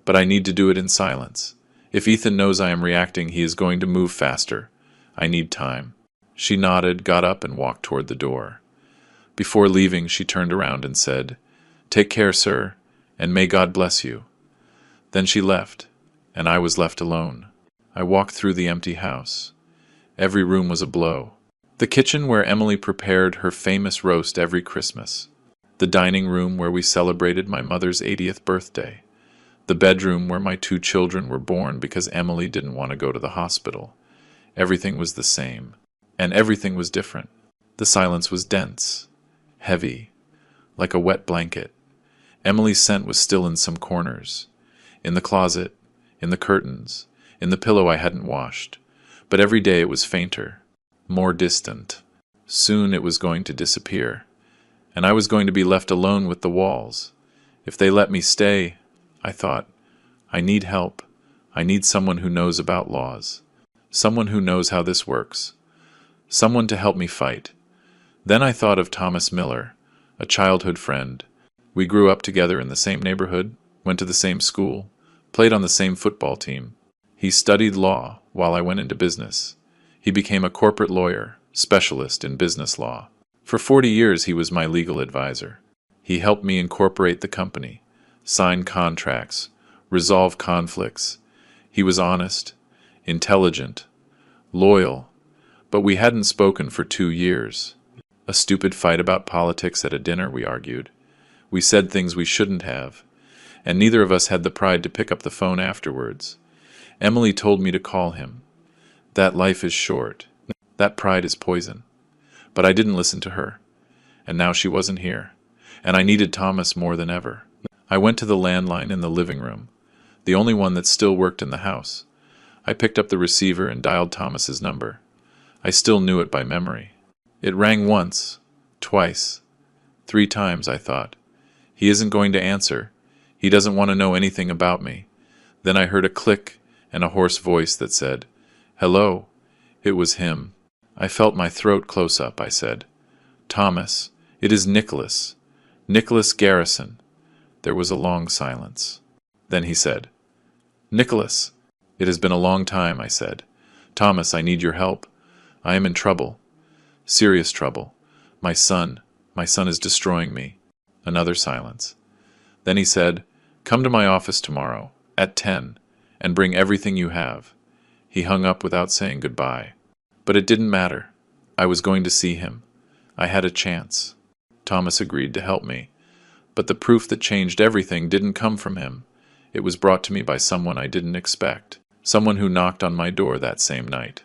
But I need to do it in silence. If Ethan knows I am reacting, he is going to move faster. I need time." She nodded, got up, and walked toward the door. Before leaving, she turned around and said, "Take care, sir, and may God bless you." Then she left, and I was left alone. I walked through the empty house. Every room was a blow. The kitchen where Emily prepared her famous roast every Christmas. The dining room where we celebrated my mother's 80th birthday. The bedroom where my 2 children were born because Emily didn't want to go to the hospital. Everything was the same, and everything was different. The silence was dense, heavy, like a wet blanket. Emily's scent was still in some corners, in the closet, in the curtains, in the pillow I hadn't washed. But every day it was fainter, more distant. Soon it was going to disappear, and I was going to be left alone with the walls. If they let me stay, I thought, I need help. I need someone who knows about laws. Someone who knows how this works. Someone to help me fight. Then I thought of Thomas Miller, a childhood friend. We grew up together in the same neighborhood, went to the same school, played on the same football team. He studied law while I went into business. He became a corporate lawyer, specialist in business law. For 40 years he was my legal advisor. He helped me incorporate the company, sign contracts, resolve conflicts. He was honest, intelligent, loyal, but we hadn't spoken for 2 years. A stupid fight about politics at a dinner, we argued. We said things we shouldn't have, and neither of us had the pride to pick up the phone afterwards. Emily told me to call him. That life is short. That pride is poison. But I didn't listen to her, and now she wasn't here, and I needed Thomas more than ever. I went to the landline in the living room, the only one that still worked in the house. I picked up the receiver and dialed Thomas's number. I still knew it by memory. It rang once, twice, 3 times, I thought. He isn't going to answer. He doesn't want to know anything about me. Then I heard a click and a hoarse voice that said, "Hello." It was him. I felt my throat close up. I said, "Thomas, it is Nicholas. Nicholas Garrison." There was a long silence. Then he said, "Nicholas." "It has been a long time," I said. "Thomas, I need your help. I am in trouble. Serious trouble. My son is destroying me." Another silence. Then he said, "Come to my office tomorrow, at 10, and bring everything you have." He hung up without saying goodbye. But it didn't matter. I was going to see him. I had a chance. Thomas agreed to help me. But the proof that changed everything didn't come from him. It was brought to me by someone I didn't expect. Someone who knocked on my door that same night.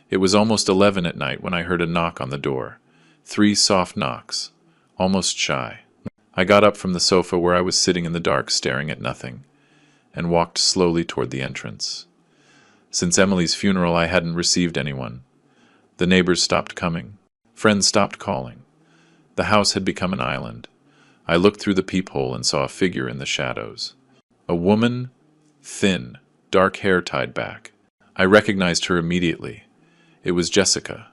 It was almost 11 at night when I heard a knock on the door. 3 soft knocks. Almost shy. I got up from the sofa where I was sitting in the dark staring at nothing, and walked slowly toward the entrance. Since Emily's funeral I hadn't received anyone. The neighbors stopped coming. Friends stopped calling. The house had become an island. I looked through the peephole and saw a figure in the shadows. A woman, thin, dark hair tied back. I recognized her immediately. It was Jessica,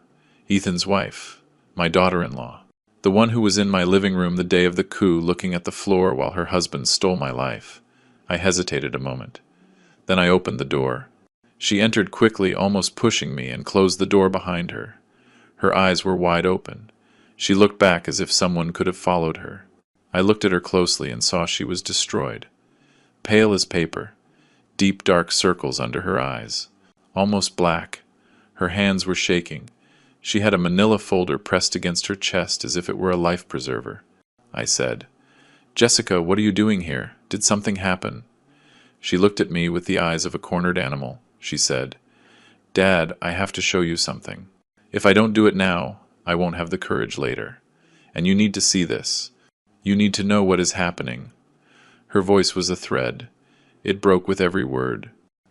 Ethan's wife, my daughter-in-law, the one who was in my living room the day of the coup looking at the floor while her husband stole my life. I hesitated a moment. Then I opened the door. She entered quickly, almost pushing me, and closed the door behind her. Her eyes were wide open. She looked back as if someone could have followed her. I looked at her closely and saw she was destroyed. Pale as paper, deep dark circles under her eyes, almost black. Her hands were shaking. She had a manila folder pressed against her chest as if it were a life preserver. I said, "Jessica, what are you doing here? Did something happen?" She looked at me with the eyes of a cornered animal. She said, "Dad, I have to show you something. If I don't do it now, I won't have the courage later. And you need to see this. You need to know what is happening." Her voice was a thread. It broke with every word.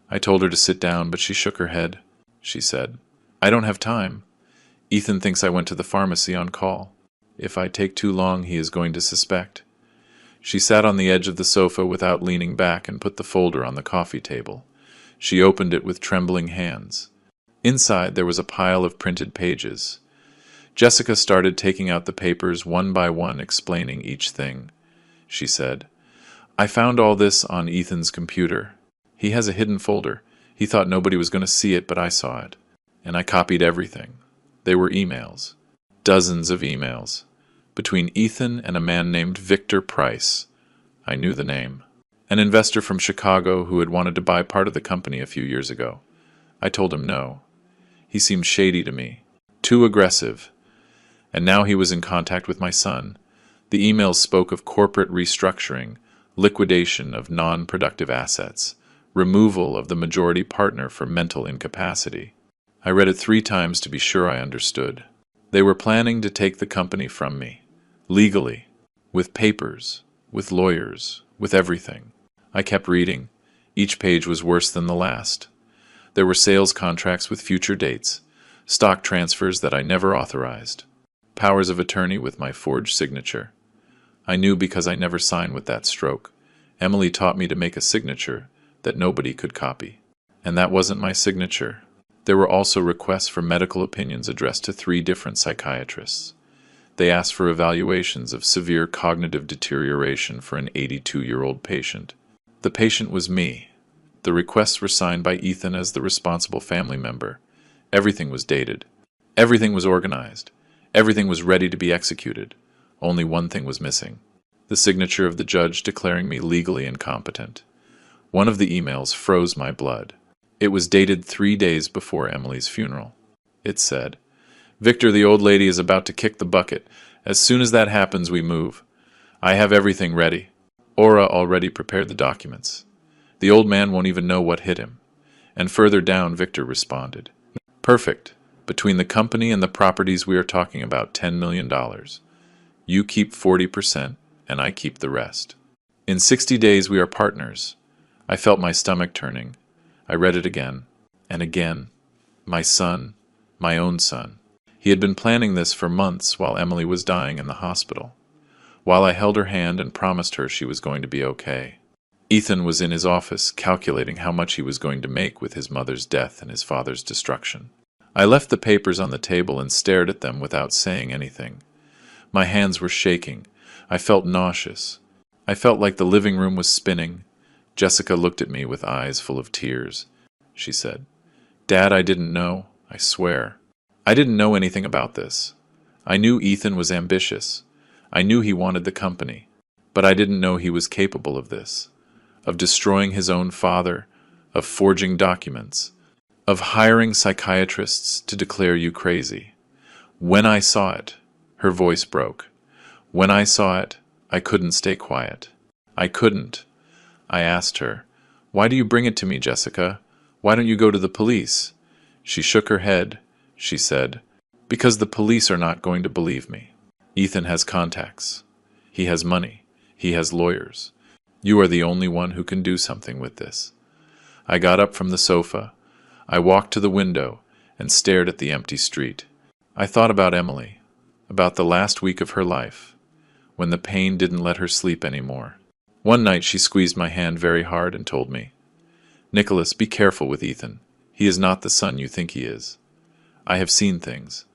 I told her to sit down, but she shook her head. She said, "I don't have time. Ethan thinks I went to the pharmacy on call. If I take too long, he is going to suspect." She sat on the edge of the sofa without leaning back and put the folder on the coffee table. She opened it with trembling hands. Inside there was a pile of printed pages. Jessica started taking out the papers one by one, explaining each thing. She said, "I found all this on Ethan's computer. He has a hidden folder. He thought nobody was going to see it, but I saw it. And I copied everything. They were emails. Dozens of emails. Between Ethan and a man named Victor Price. I knew the name. An investor from Chicago who had wanted to buy part of the company a few years ago. I told him no. He seemed shady to me. Too aggressive. And now he was in contact with my son. The emails spoke of corporate restructuring, liquidation of non-productive assets, removal of the majority partner for mental incapacity. I read it 3 times to be sure I understood. They were planning to take the company from me. Legally. With papers. With lawyers. With everything. I kept reading. Each page was worse than the last. There were sales contracts with future dates, stock transfers that I never authorized, powers of attorney with my forged signature. I knew because I never signed with that stroke. Emily taught me to make a signature that nobody could copy. And that wasn't my signature. There were also requests for medical opinions addressed to 3 different psychiatrists. They asked for evaluations of severe cognitive deterioration for an 82-year-old patient. The patient was me. The requests were signed by Ethan as the responsible family member. Everything was dated. Everything was organized. Everything was ready to be executed. Only one thing was missing. The signature of the judge declaring me legally incompetent. One of the emails froze my blood. It was dated 3 days before Emily's funeral. It said, "Victor, the old lady is about to kick the bucket. As soon as that happens, we move. I have everything ready. Aura already prepared the documents. The old man won't even know what hit him." And further down, Victor responded, "Perfect. Between the company and the properties we are talking about, $10 million. You keep 40%, and I keep the rest. In 60 days, we are partners." I felt my stomach turning. I read it again, and again. My son, my own son. He had been planning this for months while Emily was dying in the hospital, while I held her hand and promised her she was going to be okay. Ethan was in his office calculating how much he was going to make with his mother's death and his father's destruction. I left the papers on the table and stared at them without saying anything. My hands were shaking. I felt nauseous. I felt like the living room was spinning. Jessica looked at me with eyes full of tears. She said, "Dad, I didn't know. I swear. I didn't know anything about this. I knew Ethan was ambitious. I knew he wanted the company. But I didn't know he was capable of this. Of destroying his own father. Of forging documents. Of hiring psychiatrists to declare you crazy. When I saw it," her voice broke. "When I saw it, I couldn't stay quiet. I couldn't." I asked her, "Why do you bring it to me, Jessica? Why don't you go to the police?" She shook her head. She said, "Because the police are not going to believe me. Ethan has contacts. He has money. He has lawyers. You are the only one who can do something with this." I got up from the sofa. I walked to the window and stared at the empty street. I thought about Emily, about the last week of her life, when the pain didn't let her sleep anymore. One night she squeezed my hand very hard and told me, "Nicholas, be careful with Ethan. He is not the son you think he is. I have seen things.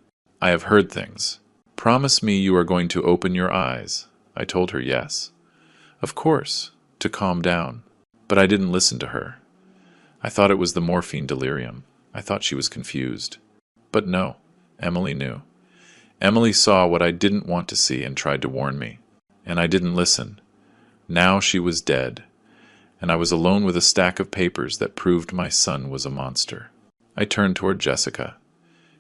I have heard things. Promise me you are going to open your eyes." I told her yes. Of course, to calm down. But I didn't listen to her. I thought it was the morphine delirium. I thought she was confused. But no, Emily knew. Emily saw what I didn't want to see and tried to warn me. And I didn't listen. Now she was dead. And I was alone with a stack of papers that proved my son was a monster. I turned toward Jessica.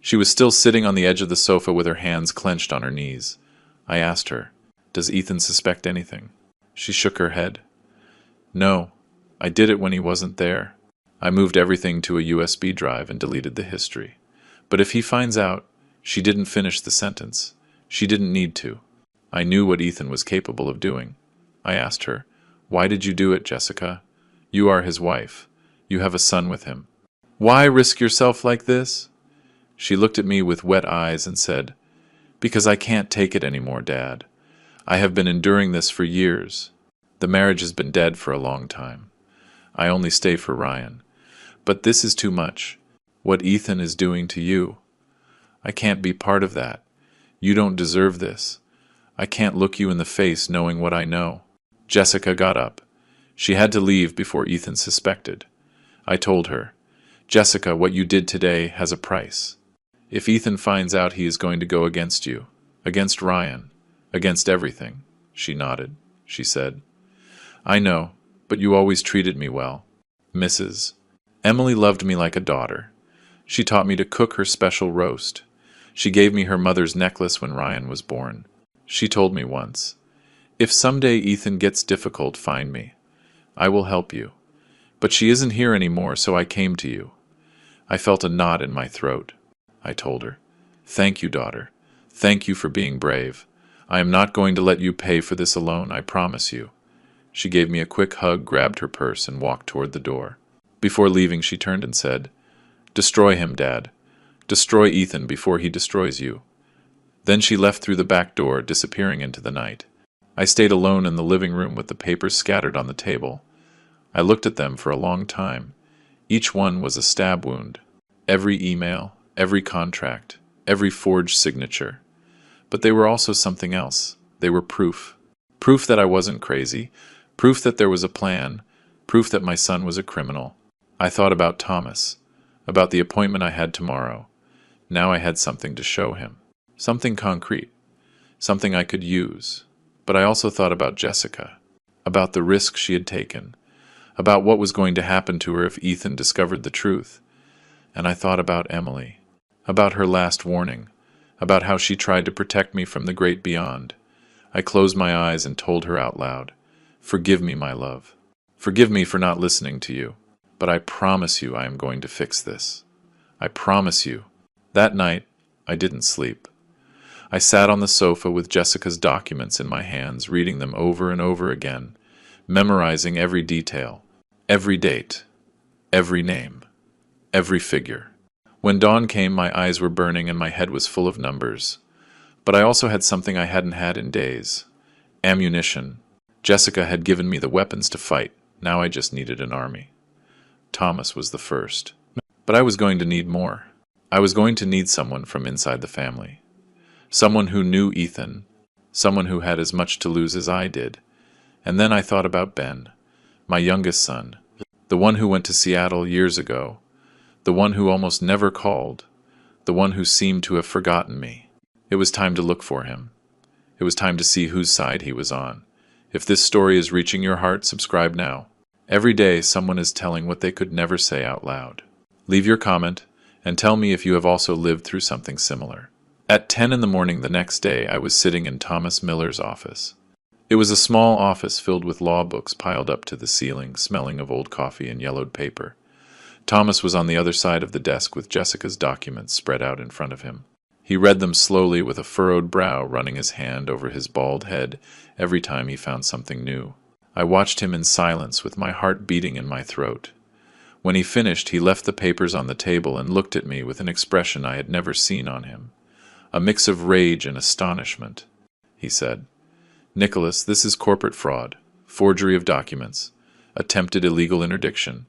She was still sitting on the edge of the sofa with her hands clenched on her knees. I asked her, "Does Ethan suspect anything?" She shook her head. "No, I did it when he wasn't there. I moved everything to a USB drive and deleted the history. But if he finds out," she didn't finish the sentence. She didn't need to. I knew what Ethan was capable of doing. I asked her, "Why did you do it, Jessica? You are his wife. You have a son with him. Why risk yourself like this?" She looked at me with wet eyes and said, "Because I can't take it anymore, Dad. I have been enduring this for years. The marriage has been dead for a long time. I only stay for Ryan. But this is too much. What Ethan is doing to you. I can't be part of that. You don't deserve this. I can't look you in the face knowing what I know." Jessica got up. She had to leave before Ethan suspected. I told her, "Jessica, what you did today has a price. If Ethan finds out, he is going to go against you, against Ryan, against everything." She nodded. She said, "I know, but you always treated me well. Mrs. Emily loved me like a daughter. She taught me to cook her special roast. She gave me her mother's necklace when Ryan was born. She told me once, 'If someday Ethan gets difficult, find me. I will help you.' But she isn't here anymore, so I came to you." I felt a knot in my throat. I told her, "Thank you, daughter. Thank you for being brave. I am not going to let you pay for this alone, I promise you." She gave me a quick hug, grabbed her purse, and walked toward the door. Before leaving, she turned and said, "Destroy him, Dad. Destroy Ethan before he destroys you." Then she left through the back door, disappearing into the night. I stayed alone in the living room with the papers scattered on the table. I looked at them for a long time. Each one was a stab wound. Every email, every contract, every forged signature. But they were also something else. They were proof. Proof that I wasn't crazy. Proof that there was a plan. Proof that my son was a criminal. I thought about Thomas, about the appointment I had tomorrow. Now I had something to show him. Something concrete. Something I could use. But I also thought about Jessica, about the risk she had taken, about what was going to happen to her if Ethan discovered the truth. And I thought about Emily, about her last warning, about how she tried to protect me from the great beyond. I closed my eyes and told her out loud, "Forgive me, my love. Forgive me for not listening to you. But I promise you I am going to fix this. I promise you." That night, I didn't sleep. I sat on the sofa with Jessica's documents in my hands, reading them over and over again, memorizing every detail, every date, every name, every figure. When dawn came, my eyes were burning and my head was full of numbers. But I also had something I hadn't had in days. Ammunition. Jessica had given me the weapons to fight. Now I just needed an army. Thomas was the first. But I was going to need more. I was going to need someone from inside the family. Someone who knew Ethan, someone who had as much to lose as I did. And then I thought about Ben, my youngest son, the one who went to Seattle years ago, the one who almost never called, the one who seemed to have forgotten me. It was time to look for him. It was time to see whose side he was on. If this story is reaching your heart, subscribe now. Every day, someone is telling what they could never say out loud. Leave your comment and tell me if you have also lived through something similar. At 10 in the morning the next day, I was sitting in Thomas Miller's office. It was a small office filled with law books piled up to the ceiling, smelling of old coffee and yellowed paper. Thomas was on the other side of the desk with Jessica's documents spread out in front of him. He read them slowly with a furrowed brow, running his hand over his bald head every time he found something new. I watched him in silence, with my heart beating in my throat. When he finished, he left the papers on the table and looked at me with an expression I had never seen on him. A mix of rage and astonishment. He said, "Nicholas, this is corporate fraud, forgery of documents, attempted illegal interdiction.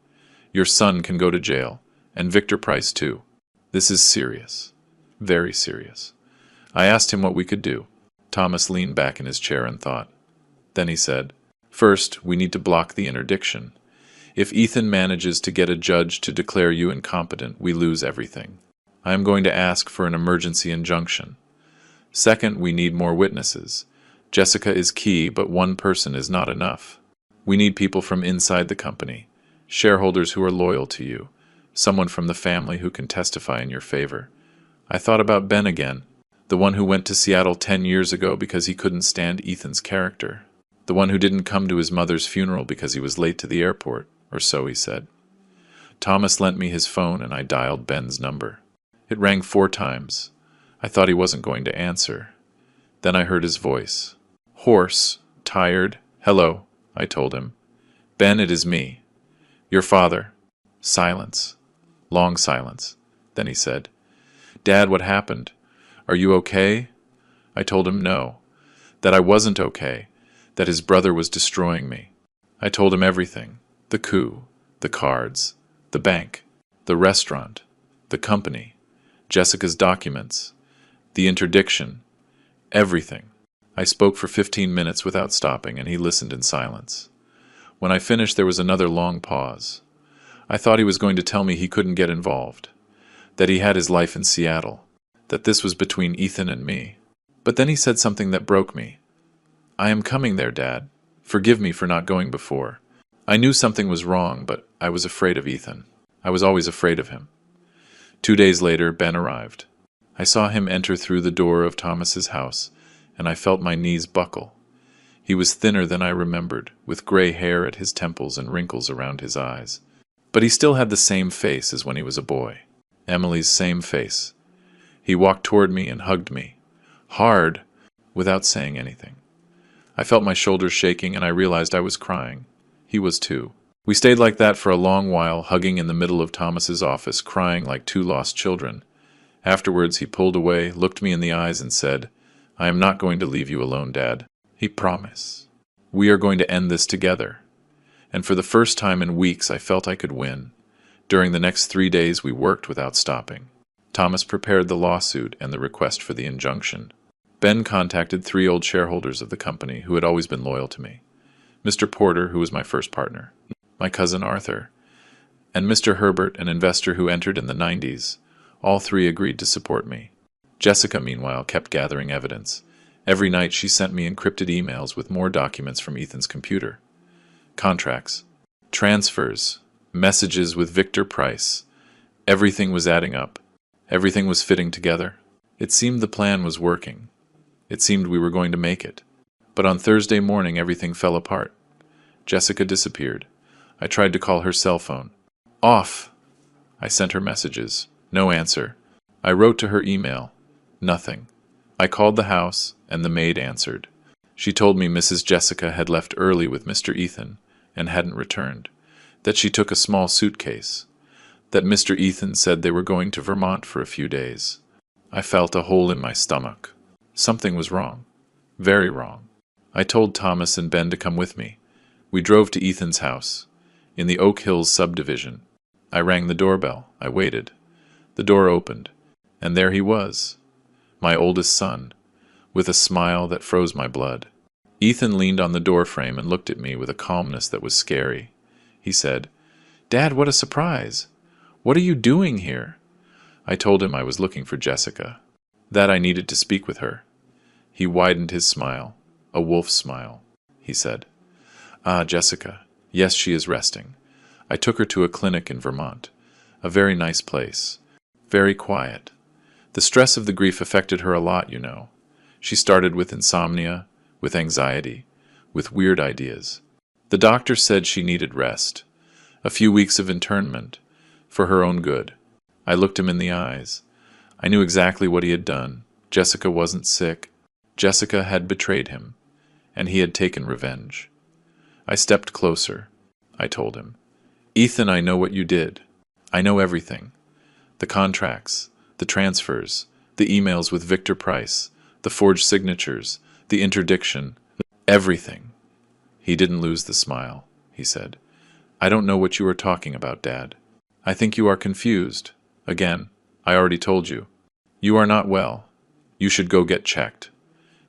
Your son can go to jail, and Victor Price too. This is serious. Very serious." I asked him what we could do. Thomas leaned back in his chair and thought. Then he said, "First, we need to block the interdiction. If Ethan manages to get a judge to declare you incompetent, we lose everything. I am going to ask for an emergency injunction. Second, we need more witnesses. Jessica is key, but one person is not enough. We need people from inside the company, shareholders who are loyal to you, someone from the family who can testify in your favor." I thought about Ben again, the one who went to Seattle 10 years ago because he couldn't stand Ethan's character, the one who didn't come to his mother's funeral because he was late to the airport, or so he said. Thomas lent me his phone and I dialed Ben's number. It rang 4 times. I thought he wasn't going to answer. Then I heard his voice. Hoarse, tired. "Hello," I told him. "Ben, it is me. Your father." Silence. Long silence. Then he said, "Dad, what happened? Are you okay?" I told him no, that I wasn't okay, that his brother was destroying me. I told him everything. The coup, the cards, the bank, the restaurant, the company, Jessica's documents, the interdiction, everything. I spoke for 15 minutes without stopping, and he listened in silence. When I finished, there was another long pause. I thought he was going to tell me he couldn't get involved, that he had his life in Seattle, that this was between Ethan and me. But then he said something that broke me. "I am coming there, Dad. Forgive me for not going before. I knew something was wrong, but I was afraid of Ethan. I was always afraid of him." 2 days later, Ben arrived. I saw him enter through the door of Thomas's house, and I felt my knees buckle. He was thinner than I remembered, with gray hair at his temples and wrinkles around his eyes. But he still had the same face as when he was a boy. Emily's same face. He walked toward me and hugged me, hard, without saying anything. I felt my shoulders shaking and I realized I was crying. He was too. We stayed like that for a long while, hugging in the middle of Thomas's office, crying like 2 lost children. Afterwards, he pulled away, looked me in the eyes and said, "I am not going to leave you alone, Dad. He promised. We are going to end this together." And for the first time in weeks, I felt I could win. During the next 3 days, we worked without stopping. Thomas prepared the lawsuit and the request for the injunction. Ben contacted 3 old shareholders of the company who had always been loyal to me. Mr. Porter, who was my first partner, my cousin Arthur, and Mr. Herbert, an investor who entered in the 90s. All 3 agreed to support me. Jessica, meanwhile, kept gathering evidence. Every night she sent me encrypted emails with more documents from Ethan's computer. Contracts, transfers, messages with Victor Price. Everything was adding up. Everything was fitting together. It seemed the plan was working. It seemed we were going to make it. But on Thursday morning, everything fell apart. Jessica disappeared. I tried to call her cell phone. Off! I sent her messages. No answer. I wrote to her email. Nothing. I called the house, and the maid answered. She told me Mrs. Jessica had left early with Mr. Ethan and hadn't returned, that she took a small suitcase, that Mr. Ethan said they were going to Vermont for a few days. I felt a hole in my stomach. Something was wrong. Very wrong. I told Thomas and Ben to come with me. We drove to Ethan's house, in the Oak Hills subdivision. I rang the doorbell. I waited. The door opened, and there he was, my oldest son, with a smile that froze my blood. Ethan leaned on the doorframe and looked at me with a calmness that was scary. He said, "Dad, what a surprise! What are you doing here?" I told him I was looking for Jessica, that I needed to speak with her. He widened his smile, a wolf's smile. He said, "Ah, Jessica. Yes, she is resting. I took her to a clinic in Vermont. A very nice place. Very quiet. The stress of the grief affected her a lot, you know. She started with insomnia, with anxiety, with weird ideas. The doctor said she needed rest. A few weeks of internment, for her own good." I looked him in the eyes. I knew exactly what he had done. Jessica wasn't sick. Jessica had betrayed him, and he had taken revenge. I stepped closer. I told him, "Ethan, I know what you did. I know everything. The contracts, the transfers, the emails with Victor Price, the forged signatures, the interdiction, everything." He didn't lose the smile. He said, "I don't know what you are talking about, Dad. I think you are confused. Again, I already told you. You are not well. You should go get checked."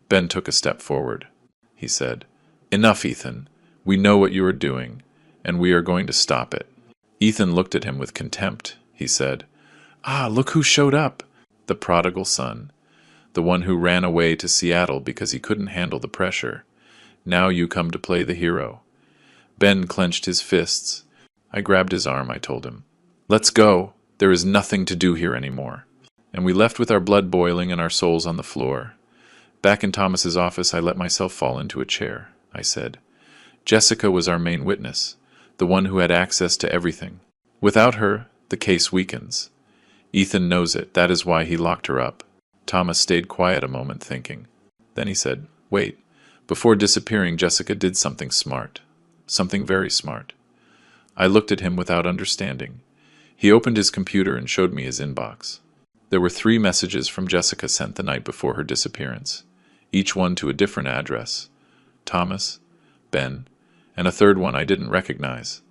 Ben took a step forward. He said, "Enough, Ethan. We know what you are doing, and we are going to stop it." Ethan looked at him with contempt. He said, "Ah, look who showed up. The prodigal son. The one who ran away to Seattle because he couldn't handle the pressure. Now you come to play the hero." Ben clenched his fists. I grabbed his arm. I told him, "Let's go. There is nothing to do here anymore." And we left with our blood boiling and our souls on the floor. Back in Thomas's office, I let myself fall into a chair. I said, "Jessica was our main witness, the one who had access to everything. Without her, the case weakens. Ethan knows it. That is why he locked her up." Thomas stayed quiet a moment, thinking. Then he said, "Wait. Before disappearing, Jessica did something smart. Something very smart." I looked at him without understanding. He opened his computer and showed me his inbox. There were 3 messages from Jessica sent the night before her disappearance, each one to a different address. Thomas, Ben, and a third one I didn't recognize.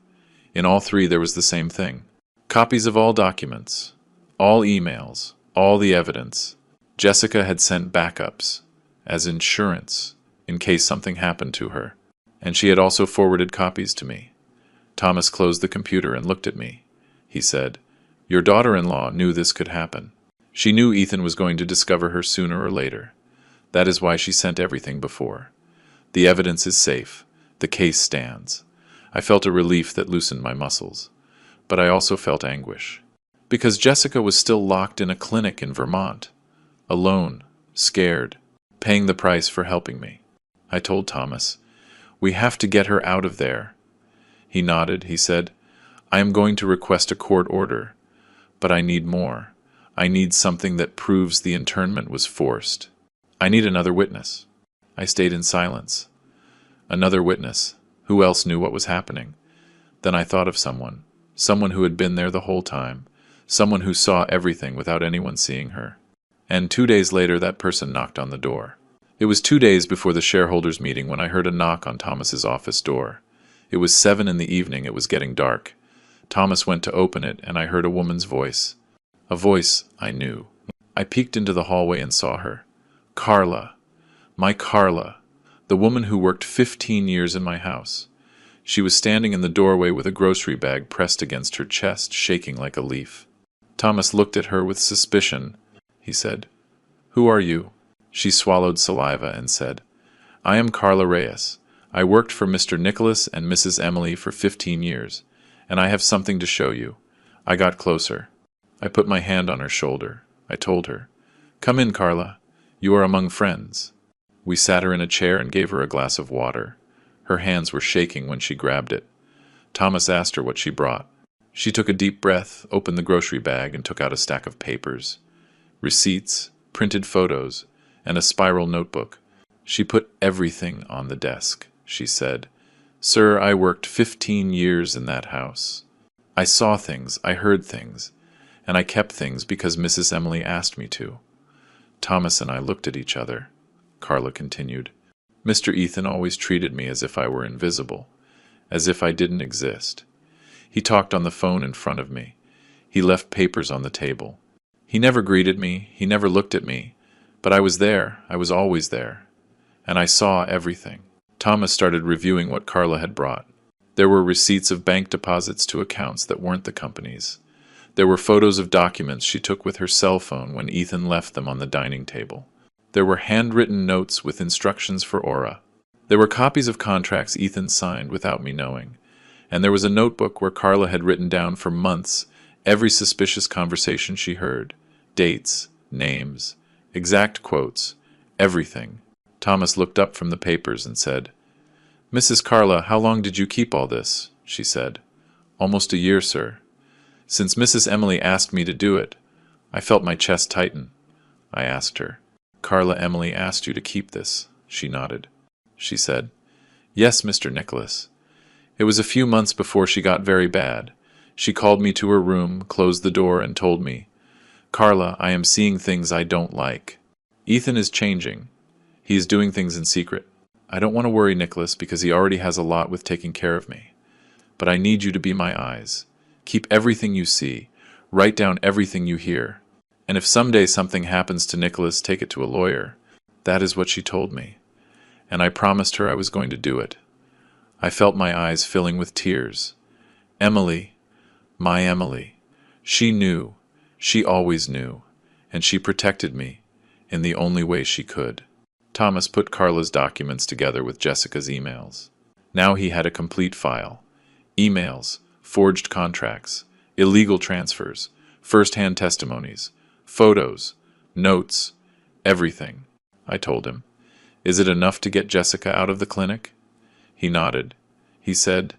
In all 3 there was the same thing. Copies of all documents, all emails, all the evidence. Jessica had sent backups, as insurance, in case something happened to her, and she had also forwarded copies to me. Thomas closed the computer and looked at me. He said, "Your daughter-in-law knew this could happen. She knew Ethan was going to discover her sooner or later. That is why she sent everything before. The evidence is safe. The case stands." I felt a relief that loosened my muscles, but I also felt anguish. Because Jessica was still locked in a clinic in Vermont, alone, scared, paying the price for helping me. I told Thomas, "We have to get her out of there." He nodded. He said, "I am going to request a court order, but I need more. I need something that proves the internment was forced. I need another witness." I stayed in silence. Another witness. Who else knew what was happening? Then I thought of someone who had been there the whole time, someone who saw everything without anyone seeing her. And 2 days later, that person knocked on the door. It was 2 days before the shareholders' meeting when I heard a knock on Thomas's office door. It was 7 in the evening. It was getting dark. Thomas went to open it, and I heard a woman's voice. A voice I knew. I peeked into the hallway and saw her. Carla. My Carla. The woman who worked 15 years in my house. She was standing in the doorway with a grocery bag pressed against her chest, shaking like a leaf. Thomas looked at her with suspicion. He said, "Who are you?" She swallowed saliva and said, "I am Carla Reyes. I worked for Mr. Nicholas and Mrs. Emily for 15 years, and I have something to show you." I got closer. I put my hand on her shoulder. I told her, "Come in, Carla. You are among friends." We sat her in a chair and gave her a glass of water. Her hands were shaking when she grabbed it. Thomas asked her what she brought. She took a deep breath, opened the grocery bag, and took out a stack of papers. Receipts, printed photos, and a spiral notebook. She put everything on the desk. She said, "Sir, I worked 15 years in that house. I saw things, I heard things, and I kept things because Mrs. Emily asked me to." Thomas and I looked at each other. Carla continued, "Mr. Ethan always treated me as if I were invisible, as if I didn't exist. He talked on the phone in front of me. He left papers on the table. He never greeted me, he never looked at me, but I was there, I was always there. And I saw everything. Thomas started reviewing what Carla had brought. There were receipts of bank deposits to accounts that weren't the company's. There were photos of documents she took with her cell phone when Ethan left them on the dining table. There were handwritten notes with instructions for Aura. There were copies of contracts Ethan signed without me knowing. And there was a notebook where Carla had written down for months every suspicious conversation she heard. Dates, names, exact quotes, everything. Thomas looked up from the papers and said, "Mrs. Carla, how long did you keep all this?" she said. "Almost a year, sir. Since Mrs. Emily asked me to do it, I felt my chest tighten." I asked her, "Carla, Emily asked you to keep this?" She nodded. She said, "Yes, Mr. Nicholas. It was a few months before she got very bad. She called me to her room, closed the door, and told me, 'Carla, I am seeing things I don't like. Ethan is changing. He is doing things in secret. I don't want to worry Nicholas because he already has a lot with taking care of me. But I need you to be my eyes. Keep everything you see. Write down everything you hear. And if someday something happens to Nicholas, take it to a lawyer.' That is what she told me. And I promised her I was going to do it. I felt my eyes filling with tears. Emily, my Emily. She knew. She always knew. And she protected me in the only way she could." Thomas put Carla's documents together with Jessica's emails. Now he had a complete file. Emails, forged contracts, illegal transfers, first-hand testimonies, photos, notes, everything. I told him, "Is it enough to get Jessica out of the clinic?" He nodded. He said,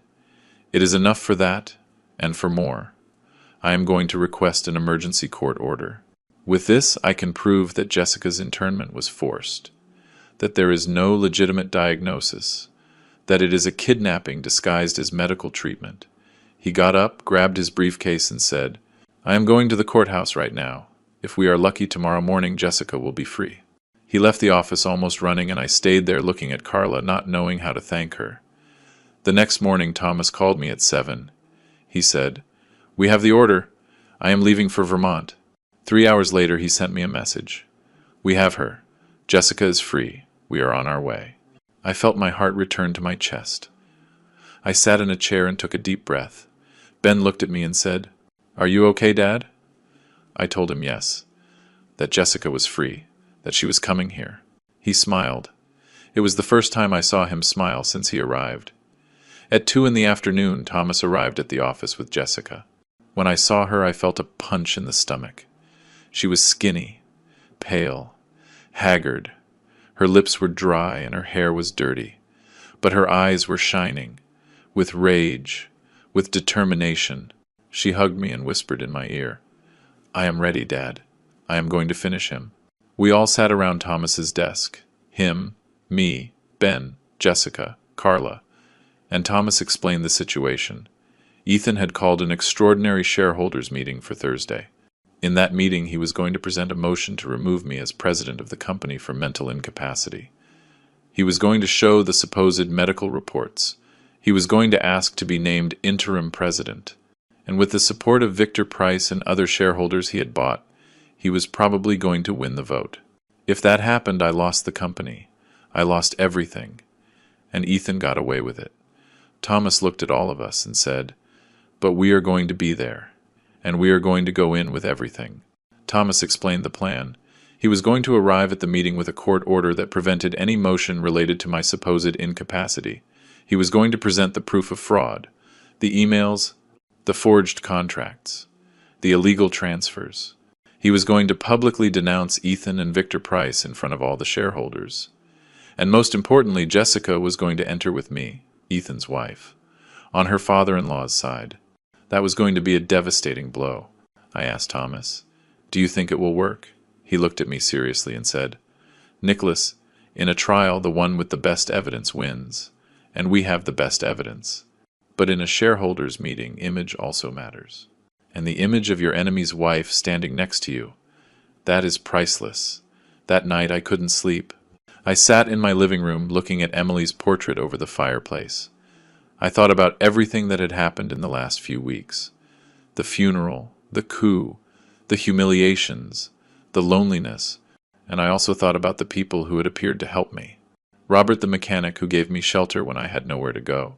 "It is enough for that, and for more. I am going to request an emergency court order. With this, I can prove that Jessica's internment was forced, that there is no legitimate diagnosis, that it is a kidnapping disguised as medical treatment." He got up, grabbed his briefcase, and said, "I am going to the courthouse right now. If we are lucky tomorrow morning, Jessica will be free." He left the office almost running, and I stayed there looking at Carla, not knowing how to thank her. The next morning, Thomas called me at 7. He said, "We have the order. I am leaving for Vermont." 3 hours later, he sent me a message. "We have her. Jessica is free. We are on our way." I felt my heart return to my chest. I sat in a chair and took a deep breath. Ben looked at me and said, "Are you okay, Dad?" I told him yes, that Jessica was free, that she was coming here. He smiled. It was the first time I saw him smile since he arrived. At 2 in the afternoon, Thomas arrived at the office with Jessica. When I saw her, I felt a punch in the stomach. She was skinny, pale, haggard. Her lips were dry and her hair was dirty, but her eyes were shining, with rage, with determination. She hugged me and whispered in my ear, "I am ready, Dad. I am going to finish him." We all sat around Thomas's desk. Him, me, Ben, Jessica, Carla. And Thomas explained the situation. Ethan had called an extraordinary shareholders meeting for Thursday. In that meeting, he was going to present a motion to remove me as president of the company for mental incapacity. He was going to show the supposed medical reports. He was going to ask to be named interim president. And with the support of Victor Price and other shareholders he had bought, he was probably going to win the vote. If that happened, I lost the company. I lost everything. And Ethan got away with it. Thomas looked at all of us and said, "But we are going to be there, and we are going to go in with everything." Thomas explained the plan. He was going to arrive at the meeting with a court order that prevented any motion related to my supposed incapacity. He was going to present the proof of fraud, the emails, the forged contracts, the illegal transfers. He was going to publicly denounce Ethan and Victor Price in front of all the shareholders. And most importantly, Jessica was going to enter with me, Ethan's wife, on her father-in-law's side. That was going to be a devastating blow. I asked Thomas, "Do you think it will work?" He looked at me seriously and said, "Nicholas, in a trial, the one with the best evidence wins, and we have the best evidence. But in a shareholders' meeting, image also matters. And the image of your enemy's wife standing next to you, that is priceless." That night I couldn't sleep. I sat in my living room looking at Emily's portrait over the fireplace. I thought about everything that had happened in the last few weeks. The funeral, the coup, the humiliations, the loneliness, and I also thought about the people who had appeared to help me. Robert the mechanic who gave me shelter when I had nowhere to go.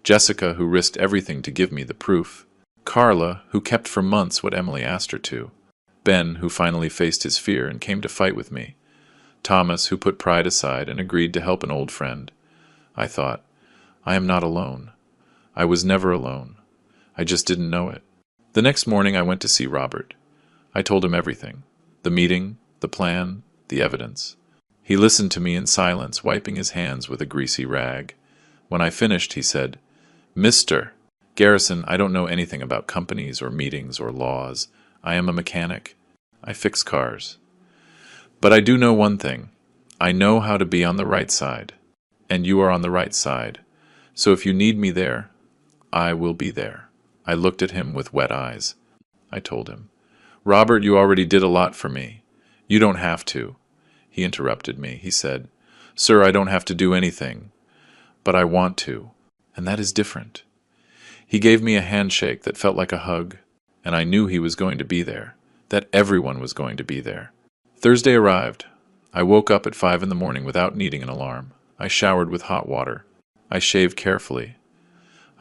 Jessica who risked everything to give me the proof. Carla who kept for months what Emily asked her to. Ben who finally faced his fear and came to fight with me. Thomas who put pride aside and agreed to help an old friend. I thought, I am not alone. I was never alone. I just didn't know it. The next morning I went to see Robert. I told him everything. The meeting, the plan, the evidence. He listened to me in silence, wiping his hands with a greasy rag. When I finished, he said, Mr. Garrison, I don't know anything about companies or meetings or laws. I am a mechanic. I fix cars. But I do know one thing. I know how to be on the right side. And you are on the right side. So if you need me there, I will be there. I looked at him with wet eyes. I told him, Robert, you already did a lot for me. You don't have to. He interrupted me. He said, Sir, I don't have to do anything. But I want to. And that is different. He gave me a handshake that felt like a hug. And I knew he was going to be there. That everyone was going to be there. Thursday arrived. I woke up at 5 in the morning without needing an alarm. I showered with hot water. I shaved carefully.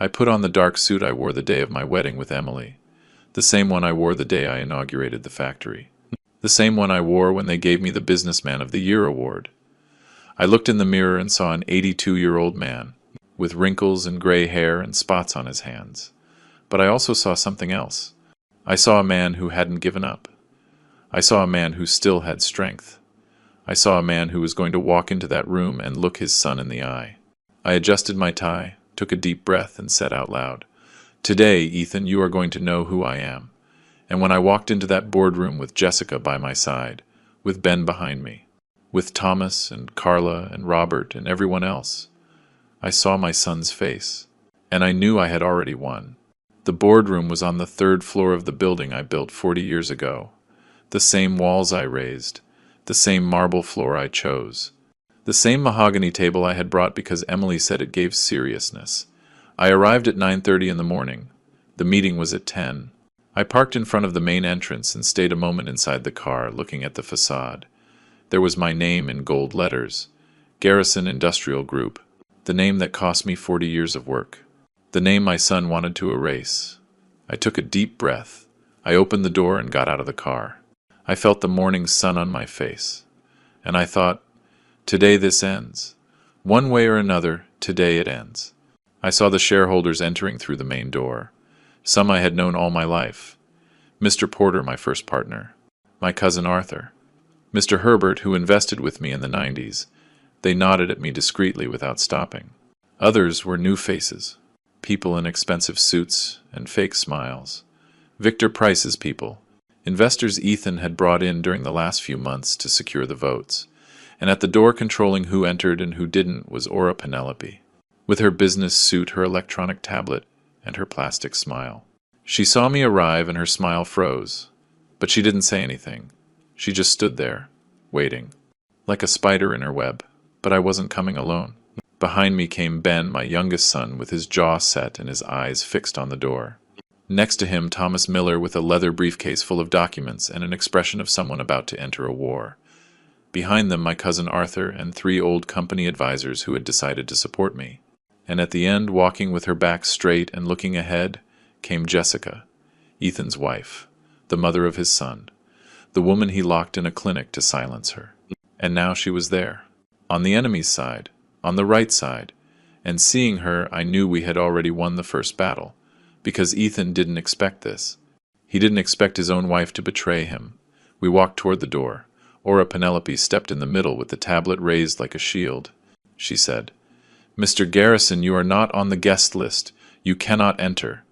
I put on the dark suit I wore the day of my wedding with Emily. The same one I wore the day I inaugurated the factory. The same one I wore when they gave me the Businessman of the Year award. I looked in the mirror and saw an 82-year-old man, with wrinkles and gray hair and spots on his hands. But I also saw something else. I saw a man who hadn't given up. I saw a man who still had strength. I saw a man who was going to walk into that room and look his son in the eye. I adjusted my tie, took a deep breath, and said out loud, Today, Ethan, you are going to know who I am. And when I walked into that boardroom with Jessica by my side, with Ben behind me, with Thomas and Carla and Robert and everyone else, I saw my son's face, and I knew I had already won. The boardroom was on the 3rd floor of the building I built 40 years ago. The same walls I raised, the same marble floor I chose, the same mahogany table I had brought because Emily said it gave seriousness. I arrived at 9:30 in the morning. The meeting was at 10. I parked in front of the main entrance and stayed a moment inside the car, looking at the facade. There was my name in gold letters, Garrison Industrial Group, the name that cost me 40 years of work, the name my son wanted to erase. I took a deep breath. I opened the door and got out of the car. I felt the morning sun on my face. And I thought, today this ends. One way or another, today it ends. I saw the shareholders entering through the main door. Some I had known all my life. Mr. Porter, my first partner. My cousin Arthur. Mr. Herbert, who invested with me in the 90s. They nodded at me discreetly without stopping. Others were new faces. People in expensive suits and fake smiles. Victor Price's people. Investors Ethan had brought in during the last few months to secure the votes. And at the door controlling who entered and who didn't was Aura Penelope, with her business suit, her electronic tablet, and her plastic smile. She saw me arrive and her smile froze, but she didn't say anything. She just stood there, waiting, like a spider in her web. But I wasn't coming alone. Behind me came Ben, my youngest son, with his jaw set and his eyes fixed on the door. Next to him, Thomas Miller with a leather briefcase full of documents and an expression of someone about to enter a war. Behind them, my cousin Arthur and 3 old company advisors who had decided to support me. And at the end, walking with her back straight and looking ahead, came Jessica, Ethan's wife, the mother of his son, the woman he locked in a clinic to silence her. And now she was there, on the enemy's side, on the right side, and seeing her, I knew we had already won the first battle, because Ethan didn't expect this. He didn't expect his own wife to betray him. We walked toward the door. Aura Penelope stepped in the middle with the tablet raised like a shield. She said, Mr. Garrison, you are not on the guest list. You cannot enter.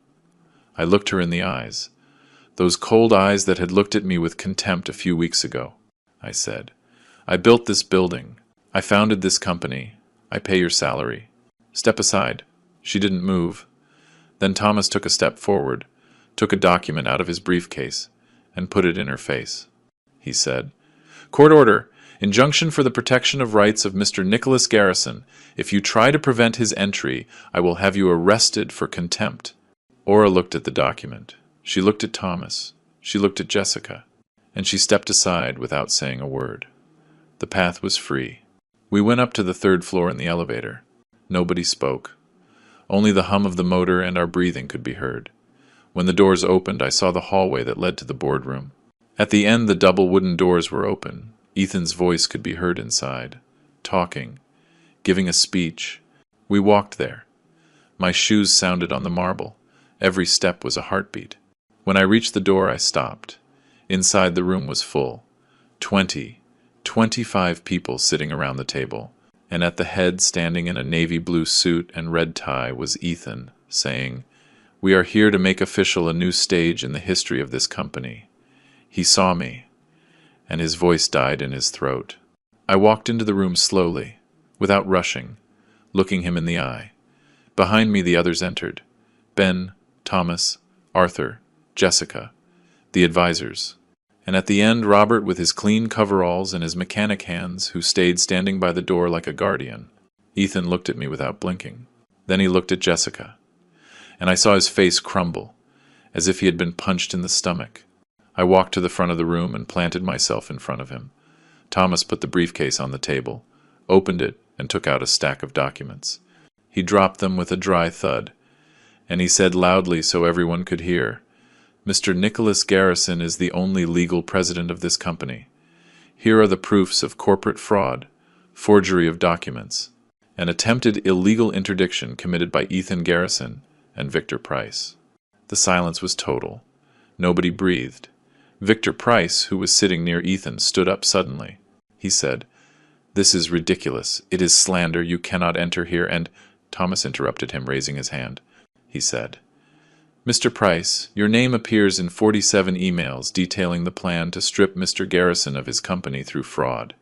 I looked her in the eyes. Those cold eyes that had looked at me with contempt a few weeks ago. I said, I built this building. I founded this company. I pay your salary. Step aside. She didn't move. Then Thomas took a step forward, took a document out of his briefcase, and put it in her face. He said, Court order. Injunction for the protection of rights of Mr. Nicholas Garrison. If you try to prevent his entry, I will have you arrested for contempt. Aura looked at the document. She looked at Thomas. She looked at Jessica, and she stepped aside without saying a word. The path was free. We went up to the third floor in the elevator. Nobody spoke. Only the hum of the motor and our breathing could be heard. When the doors opened, I saw the hallway that led to the boardroom. At the end, the double wooden doors were open. Ethan's voice could be heard inside, talking, giving a speech. We walked there. My shoes sounded on the marble. Every step was a heartbeat. When I reached the door, I stopped. Inside, the room was full. 25 people sitting around the table, and at the head, standing in a navy blue suit and red tie, was Ethan, saying, "We are here to make official a new stage in the history of this company." He saw me, and his voice died in his throat. I walked into the room slowly, without rushing, looking him in the eye. Behind me the others entered. Ben, Thomas, Arthur, Jessica, the advisors. And at the end, Robert with his clean coveralls and his mechanic hands, who stayed standing by the door like a guardian. Ethan looked at me without blinking. Then he looked at Jessica, and I saw his face crumble, as if he had been punched in the stomach. I walked to the front of the room and planted myself in front of him. Thomas put the briefcase on the table, opened it, and took out a stack of documents. He dropped them with a dry thud, and he said loudly so everyone could hear, "Mr. Nicholas Garrison is the only legal president of this company. Here are the proofs of corporate fraud, forgery of documents, and attempted illegal interdiction committed by Ethan Garrison and Victor Price." The silence was total. Nobody breathed. Victor Price, who was sitting near Ethan, stood up suddenly. He said, "This is ridiculous. It is slander. You cannot enter here." And Thomas interrupted him, raising his hand. He said, "Mr. Price, your name appears in 47 emails detailing the plan to strip Mr. Garrison of his company through fraud.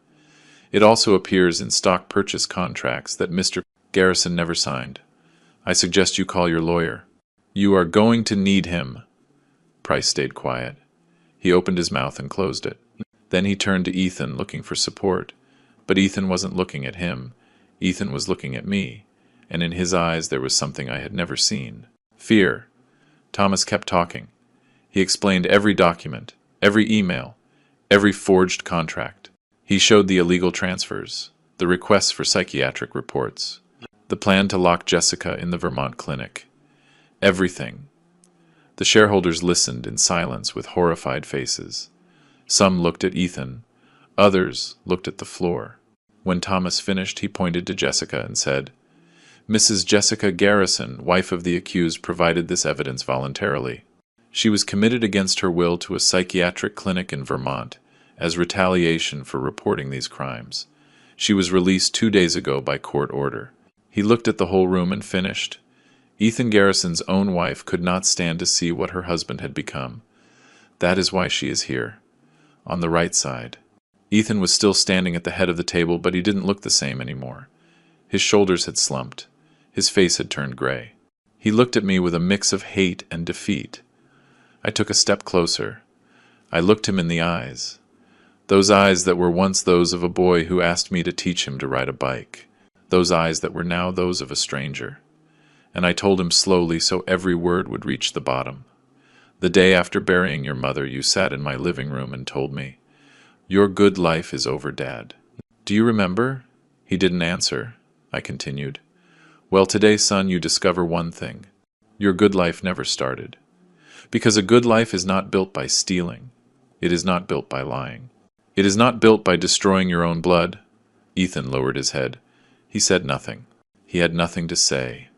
It also appears in stock purchase contracts that Mr. Garrison never signed. I suggest you call your lawyer. You are going to need him." Price stayed quiet. He opened his mouth and closed it. Then he turned to Ethan, looking for support. But Ethan wasn't looking at him. Ethan was looking at me, and in his eyes there was something I had never seen. Fear. Thomas kept talking. He explained every document, every email, every forged contract. He showed the illegal transfers, the requests for psychiatric reports, the plan to lock Jessica in the Vermont clinic. Everything. The shareholders listened in silence with horrified faces. Some looked at Ethan. Others looked at the floor. When Thomas finished, he pointed to Jessica and said, "Mrs. Jessica Garrison, wife of the accused, provided this evidence voluntarily. She was committed against her will to a psychiatric clinic in Vermont as retaliation for reporting these crimes. She was released 2 days ago by court order." He looked at the whole room and finished. Ethan Garrison's own wife could not stand to see what her husband had become. That is why she is here, on the right side. Ethan was still standing at the head of the table, but he didn't look the same anymore. His shoulders had slumped. His face had turned gray. He looked at me with a mix of hate and defeat. I took a step closer. I looked him in the eyes. Those eyes that were once those of a boy who asked me to teach him to ride a bike. Those eyes that were now those of a stranger. And I told him slowly so every word would reach the bottom. "The day after burying your mother, you sat in my living room and told me, 'Your good life is over, Dad.' Do you remember?" He didn't answer. I continued. "Well, today, son, you discover one thing. Your good life never started. Because a good life is not built by stealing. It is not built by lying. It is not built by destroying your own blood." Ethan lowered his head. He said nothing. He had nothing to say.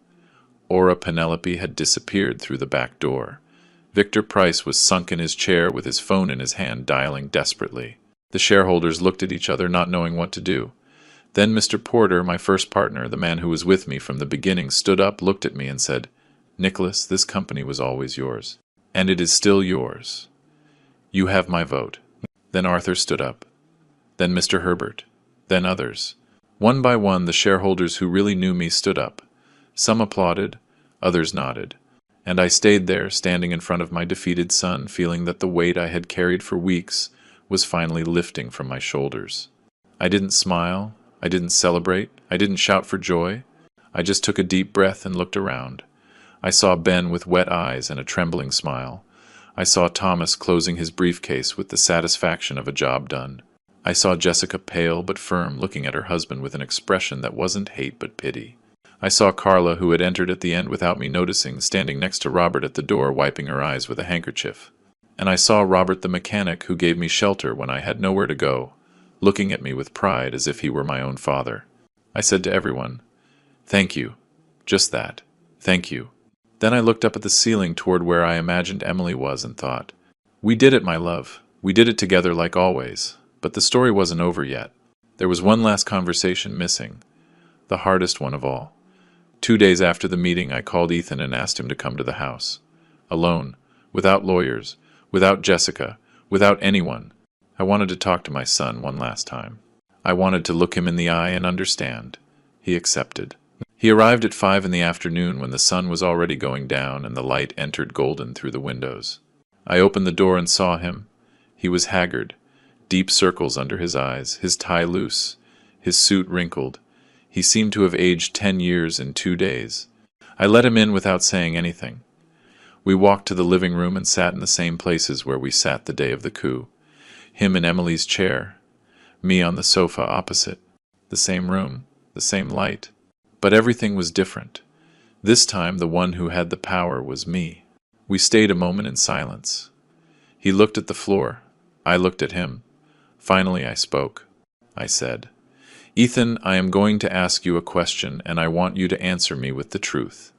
Aura Penelope had disappeared through the back door. Victor Price was sunk in his chair with his phone in his hand, dialing desperately. The shareholders looked at each other, not knowing what to do. Then Mr. Porter, my first partner, the man who was with me from the beginning, stood up, looked at me, and said, "Nicholas, this company was always yours. And it is still yours. You have my vote." Then Arthur stood up. Then Mr. Herbert. Then others. One by one, the shareholders who really knew me stood up. Some applauded, others nodded. And I stayed there, standing in front of my defeated son, feeling that the weight I had carried for weeks was finally lifting from my shoulders. I didn't smile. I didn't celebrate. I didn't shout for joy. I just took a deep breath and looked around. I saw Ben with wet eyes and a trembling smile. I saw Thomas closing his briefcase with the satisfaction of a job done. I saw Jessica pale but firm, looking at her husband with an expression that wasn't hate but pity. I saw Carla, who had entered at the end without me noticing, standing next to Robert at the door, wiping her eyes with a handkerchief. And I saw Robert the mechanic, who gave me shelter when I had nowhere to go, looking at me with pride as if he were my own father. I said to everyone, "Thank you." Just that. Thank you. Then I looked up at the ceiling toward where I imagined Emily was and thought, "We did it, my love. We did it together like always." But the story wasn't over yet. There was one last conversation missing, the hardest one of all. 2 days after the meeting, I called Ethan and asked him to come to the house. Alone, without lawyers, without Jessica, without anyone. I wanted to talk to my son one last time. I wanted to look him in the eye and understand. He accepted. He arrived at 5 in the afternoon when the sun was already going down and the light entered golden through the windows. I opened the door and saw him. He was haggard, deep circles under his eyes, his tie loose, his suit wrinkled. He seemed to have aged 10 years in 2 days. I let him in without saying anything. We walked to the living room and sat in the same places where we sat the day of the coup. Him in Emily's chair, me on the sofa opposite. The same room, the same light. But everything was different. This time the one who had the power was me. We stayed a moment in silence. He looked at the floor. I looked at him. Finally I spoke. I said, "Ethan, I am going to ask you a question, and I want you to answer me with the truth.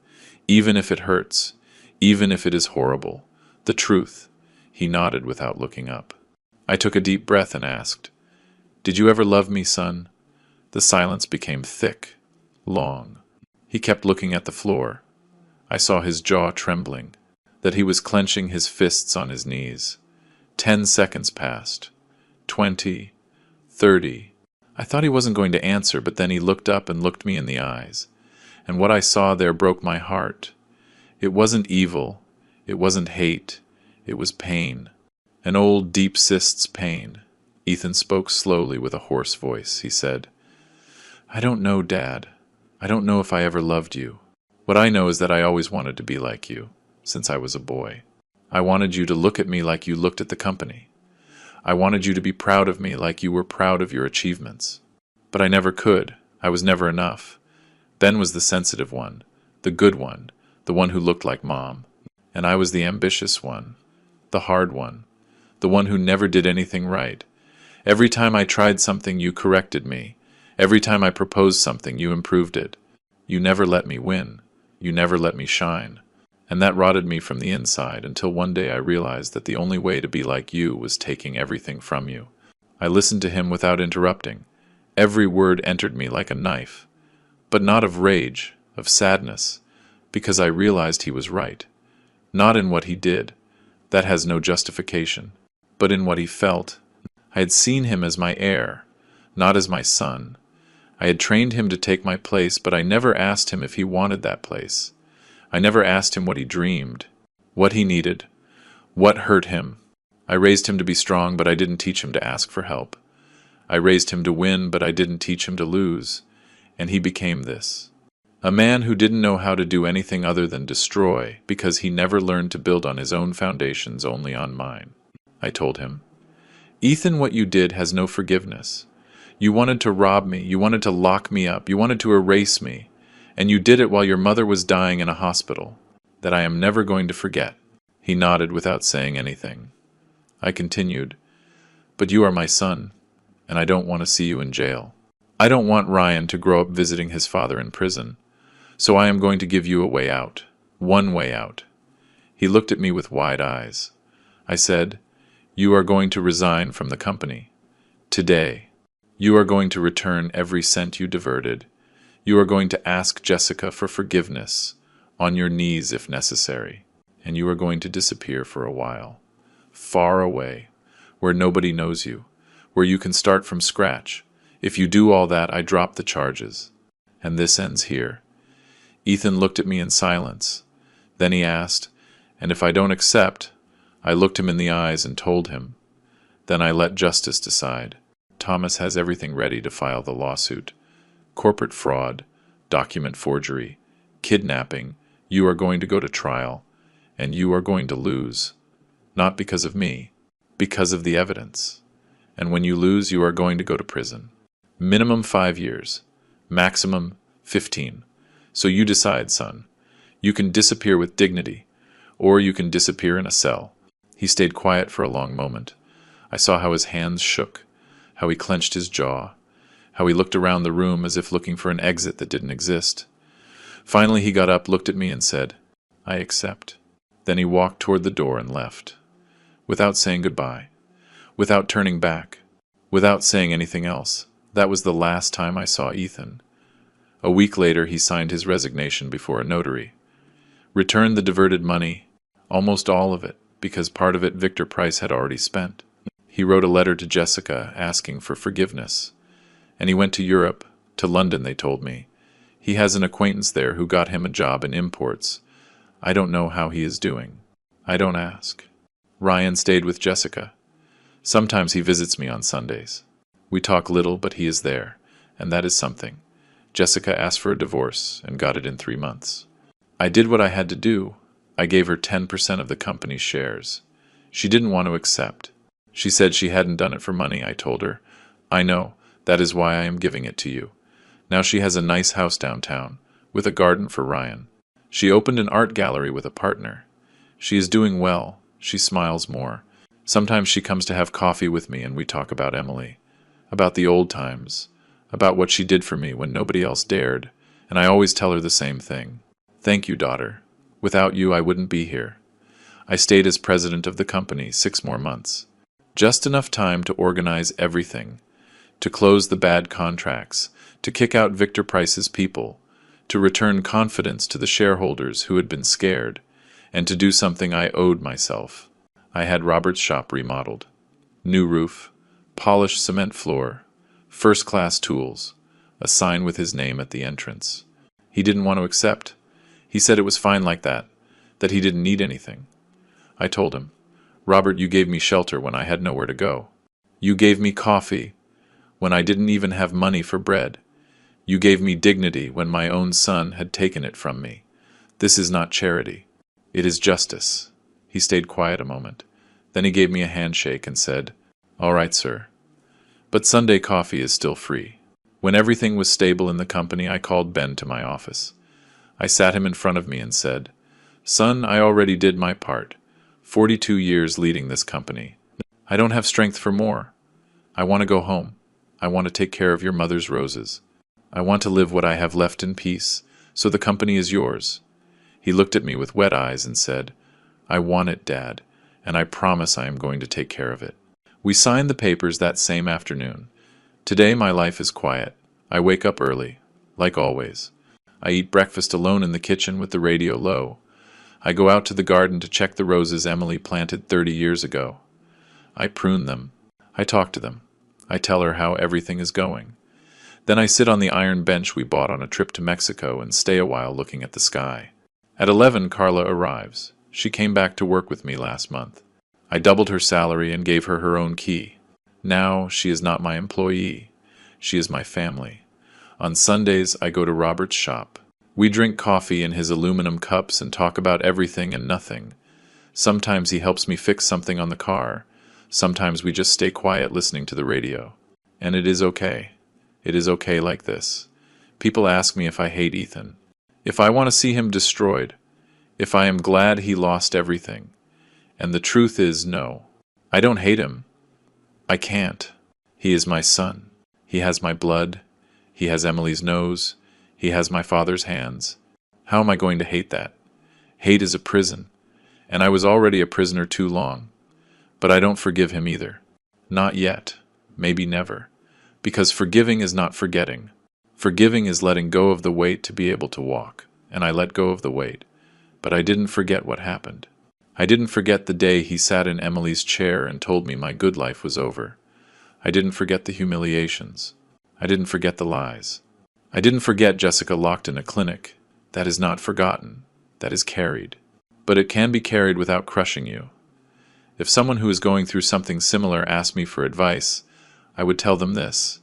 Even if it hurts, even if it is horrible. The truth." He nodded without looking up. I took a deep breath and asked, "Did you ever love me, son?" The silence became thick, long. He kept looking at the floor. I saw his jaw trembling, that he was clenching his fists on his knees. 10 seconds passed. 20. 30. I thought he wasn't going to answer, but then he looked up and looked me in the eyes. And what I saw there broke my heart. It wasn't evil. It wasn't hate. It was pain. An old, deep sist's pain. Ethan spoke slowly with a hoarse voice. He said, "I don't know, Dad. I don't know if I ever loved you. What I know is that I always wanted to be like you, since I was a boy. I wanted you to look at me like you looked at the company. I wanted you to be proud of me like you were proud of your achievements. But I never could. I was never enough. Ben was the sensitive one, the good one, the one who looked like Mom. And I was the ambitious one, the hard one, the one who never did anything right. Every time I tried something, you corrected me. Every time I proposed something, you improved it. You never let me win. You never let me shine. And that rotted me from the inside until one day I realized that the only way to be like you was taking everything from you." I listened to him without interrupting. Every word entered me like a knife, but not of rage, of sadness, because I realized he was right. Not in what he did. That has no justification. But in what he felt. I had seen him as my heir, not as my son. I had trained him to take my place, but I never asked him if he wanted that place. I never asked him what he dreamed, what he needed, what hurt him. I raised him to be strong, but I didn't teach him to ask for help. I raised him to win, but I didn't teach him to lose. And he became this. A man who didn't know how to do anything other than destroy, because he never learned to build on his own foundations, only on mine. I told him, "Ethan, what you did has no forgiveness. You wanted to rob me, you wanted to lock me up, you wanted to erase me, and you did it while your mother was dying in a hospital. That I am never going to forget." He nodded without saying anything. I continued, "But you are my son, and I don't want to see you in jail. I don't want Ryan to grow up visiting his father in prison, so I am going to give you a way out, one way out." He looked at me with wide eyes. I said, "You are going to resign from the company. Today. You are going to return every cent you diverted. You are going to ask Jessica for forgiveness, on your knees if necessary, and you are going to disappear for a while. Far away, where nobody knows you, where you can start from scratch. If you do all that, I drop the charges. And this ends here." Ethan looked at me in silence. Then he asked, "And if I don't accept?" I looked him in the eyes and told him. Then I let justice decide. Thomas has everything ready to file the lawsuit. Corporate fraud, document forgery, kidnapping. You are going to go to trial, and you are going to lose. Not because of me, because of the evidence. And when you lose, you are going to go to prison. Minimum 5 years, maximum 15. So you decide, son. You can disappear with dignity, or you can disappear in a cell. He stayed quiet for a long moment. I saw how his hands shook, how he clenched his jaw, how he looked around the room as if looking for an exit that didn't exist. Finally he got up, looked at me, and said, "I accept." Then he walked toward the door and left, without saying goodbye, without turning back, without saying anything else. That was the last time I saw Ethan. A week later he signed his resignation before a notary, returned the diverted money, almost all of it, because part of it Victor Price had already spent. He wrote a letter to Jessica asking for forgiveness, and he went to Europe, to London, they told me. He has an acquaintance there who got him a job in imports. I don't know how he is doing. I don't ask. Ryan stayed with Jessica. Sometimes he visits me on Sundays. We talk little, but he is there, and that is something. Jessica asked for a divorce and got it in 3 months. I did what I had to do. I gave her 10% of the company's shares. She didn't want to accept. She said she hadn't done it for money, I told her. I know, that is why I am giving it to you. Now she has a nice house downtown, with a garden for Ryan. She opened an art gallery with a partner. She is doing well. She smiles more. Sometimes she comes to have coffee with me and we talk about Emily, about the old times, about what she did for me when nobody else dared, and I always tell her the same thing. Thank you, daughter. Without you, I wouldn't be here. I stayed as president of the company 6 more months. Just enough time to organize everything, to close the bad contracts, to kick out Victor Price's people, to return confidence to the shareholders who had been scared, and to do something I owed myself. I had Robert's shop remodeled. New roof, polished cement floor, first-class tools, a sign with his name at the entrance. He didn't want to accept. He said it was fine like that he didn't need anything. I told him, "Robert, you gave me shelter when I had nowhere to go. You gave me coffee when I didn't even have money for bread. You gave me dignity when my own son had taken it from me. This is not charity. It is justice." He stayed quiet a moment. Then he gave me a handshake and said, "All right, sir. But Sunday coffee is still free." When everything was stable in the company, I called Ben to my office. I sat him in front of me and said, "Son, I already did my part. 42 years leading this company. I don't have strength for more. I want to go home. I want to take care of your mother's roses. I want to live what I have left in peace, so the company is yours." He looked at me with wet eyes and said, "I want it, Dad, and I promise I am going to take care of it." We signed the papers that same afternoon. Today my life is quiet. I wake up early, like always. I eat breakfast alone in the kitchen with the radio low. I go out to the garden to check the roses Emily planted 30 years ago. I prune them. I talk to them. I tell her how everything is going. Then I sit on the iron bench we bought on a trip to Mexico and stay a while looking at the sky. At 11, Carla arrives. She came back to work with me last month. I doubled her salary and gave her her own key. Now she is not my employee. She is my family. On Sundays, I go to Robert's shop. We drink coffee in his aluminum cups and talk about everything and nothing. Sometimes he helps me fix something on the car. Sometimes we just stay quiet listening to the radio. And it is okay. It is okay like this. People ask me if I hate Ethan, if I want to see him destroyed, if I am glad he lost everything. And the truth is no. I don't hate him. I can't. He is my son. He has my blood. He has Emily's nose. He has my father's hands. How am I going to hate that? Hate is a prison, and I was already a prisoner too long. But I don't forgive him either. Not yet. Maybe never. Because forgiving is not forgetting. Forgiving is letting go of the weight to be able to walk, and I let go of the weight. But I didn't forget what happened. I didn't forget the day he sat in Emily's chair and told me my good life was over. I didn't forget the humiliations. I didn't forget the lies. I didn't forget Jessica locked in a clinic. That is not forgotten. That is carried. But it can be carried without crushing you. If someone who is going through something similar asked me for advice, I would tell them this: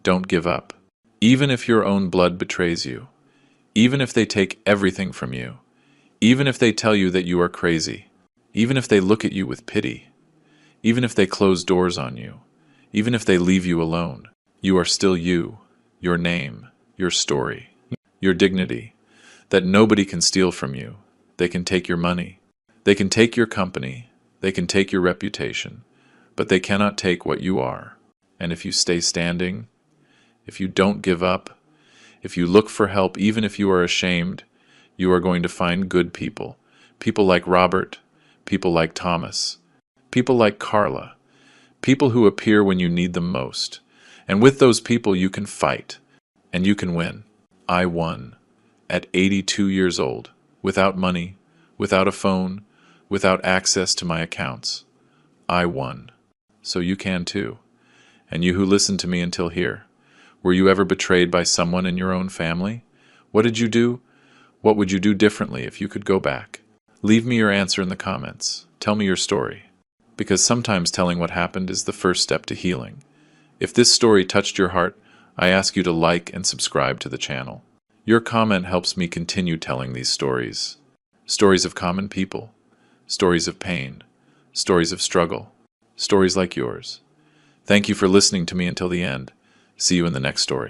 don't give up. Even if your own blood betrays you, even if they take everything from you, even if they tell you that you are crazy, Even if they look at you with pity, even if they close doors on you, even if they leave you alone, you are still you, your name, your story, your dignity, that nobody can steal from you. They can take your money, they can take your company, they can take your reputation, but they cannot take what you are. And if you stay standing, if you don't give up, if you look for help, even if you are ashamed, you are going to find good people. People like Robert, people like Thomas, people like Carla, people who appear when you need them most. And with those people, you can fight, and you can win. I won at 82 years old, without money, without a phone, without access to my accounts. I won. So you can too. And you who listened to me until here, were you ever betrayed by someone in your own family? What did you do? What would you do differently if you could go back? Leave me your answer in the comments. Tell me your story. Because sometimes telling what happened is the first step to healing. If this story touched your heart, I ask you to like and subscribe to the channel. Your comment helps me continue telling these stories. Stories of common people. Stories of pain. Stories of struggle. Stories like yours. Thank you for listening to me until the end. See you in the next story.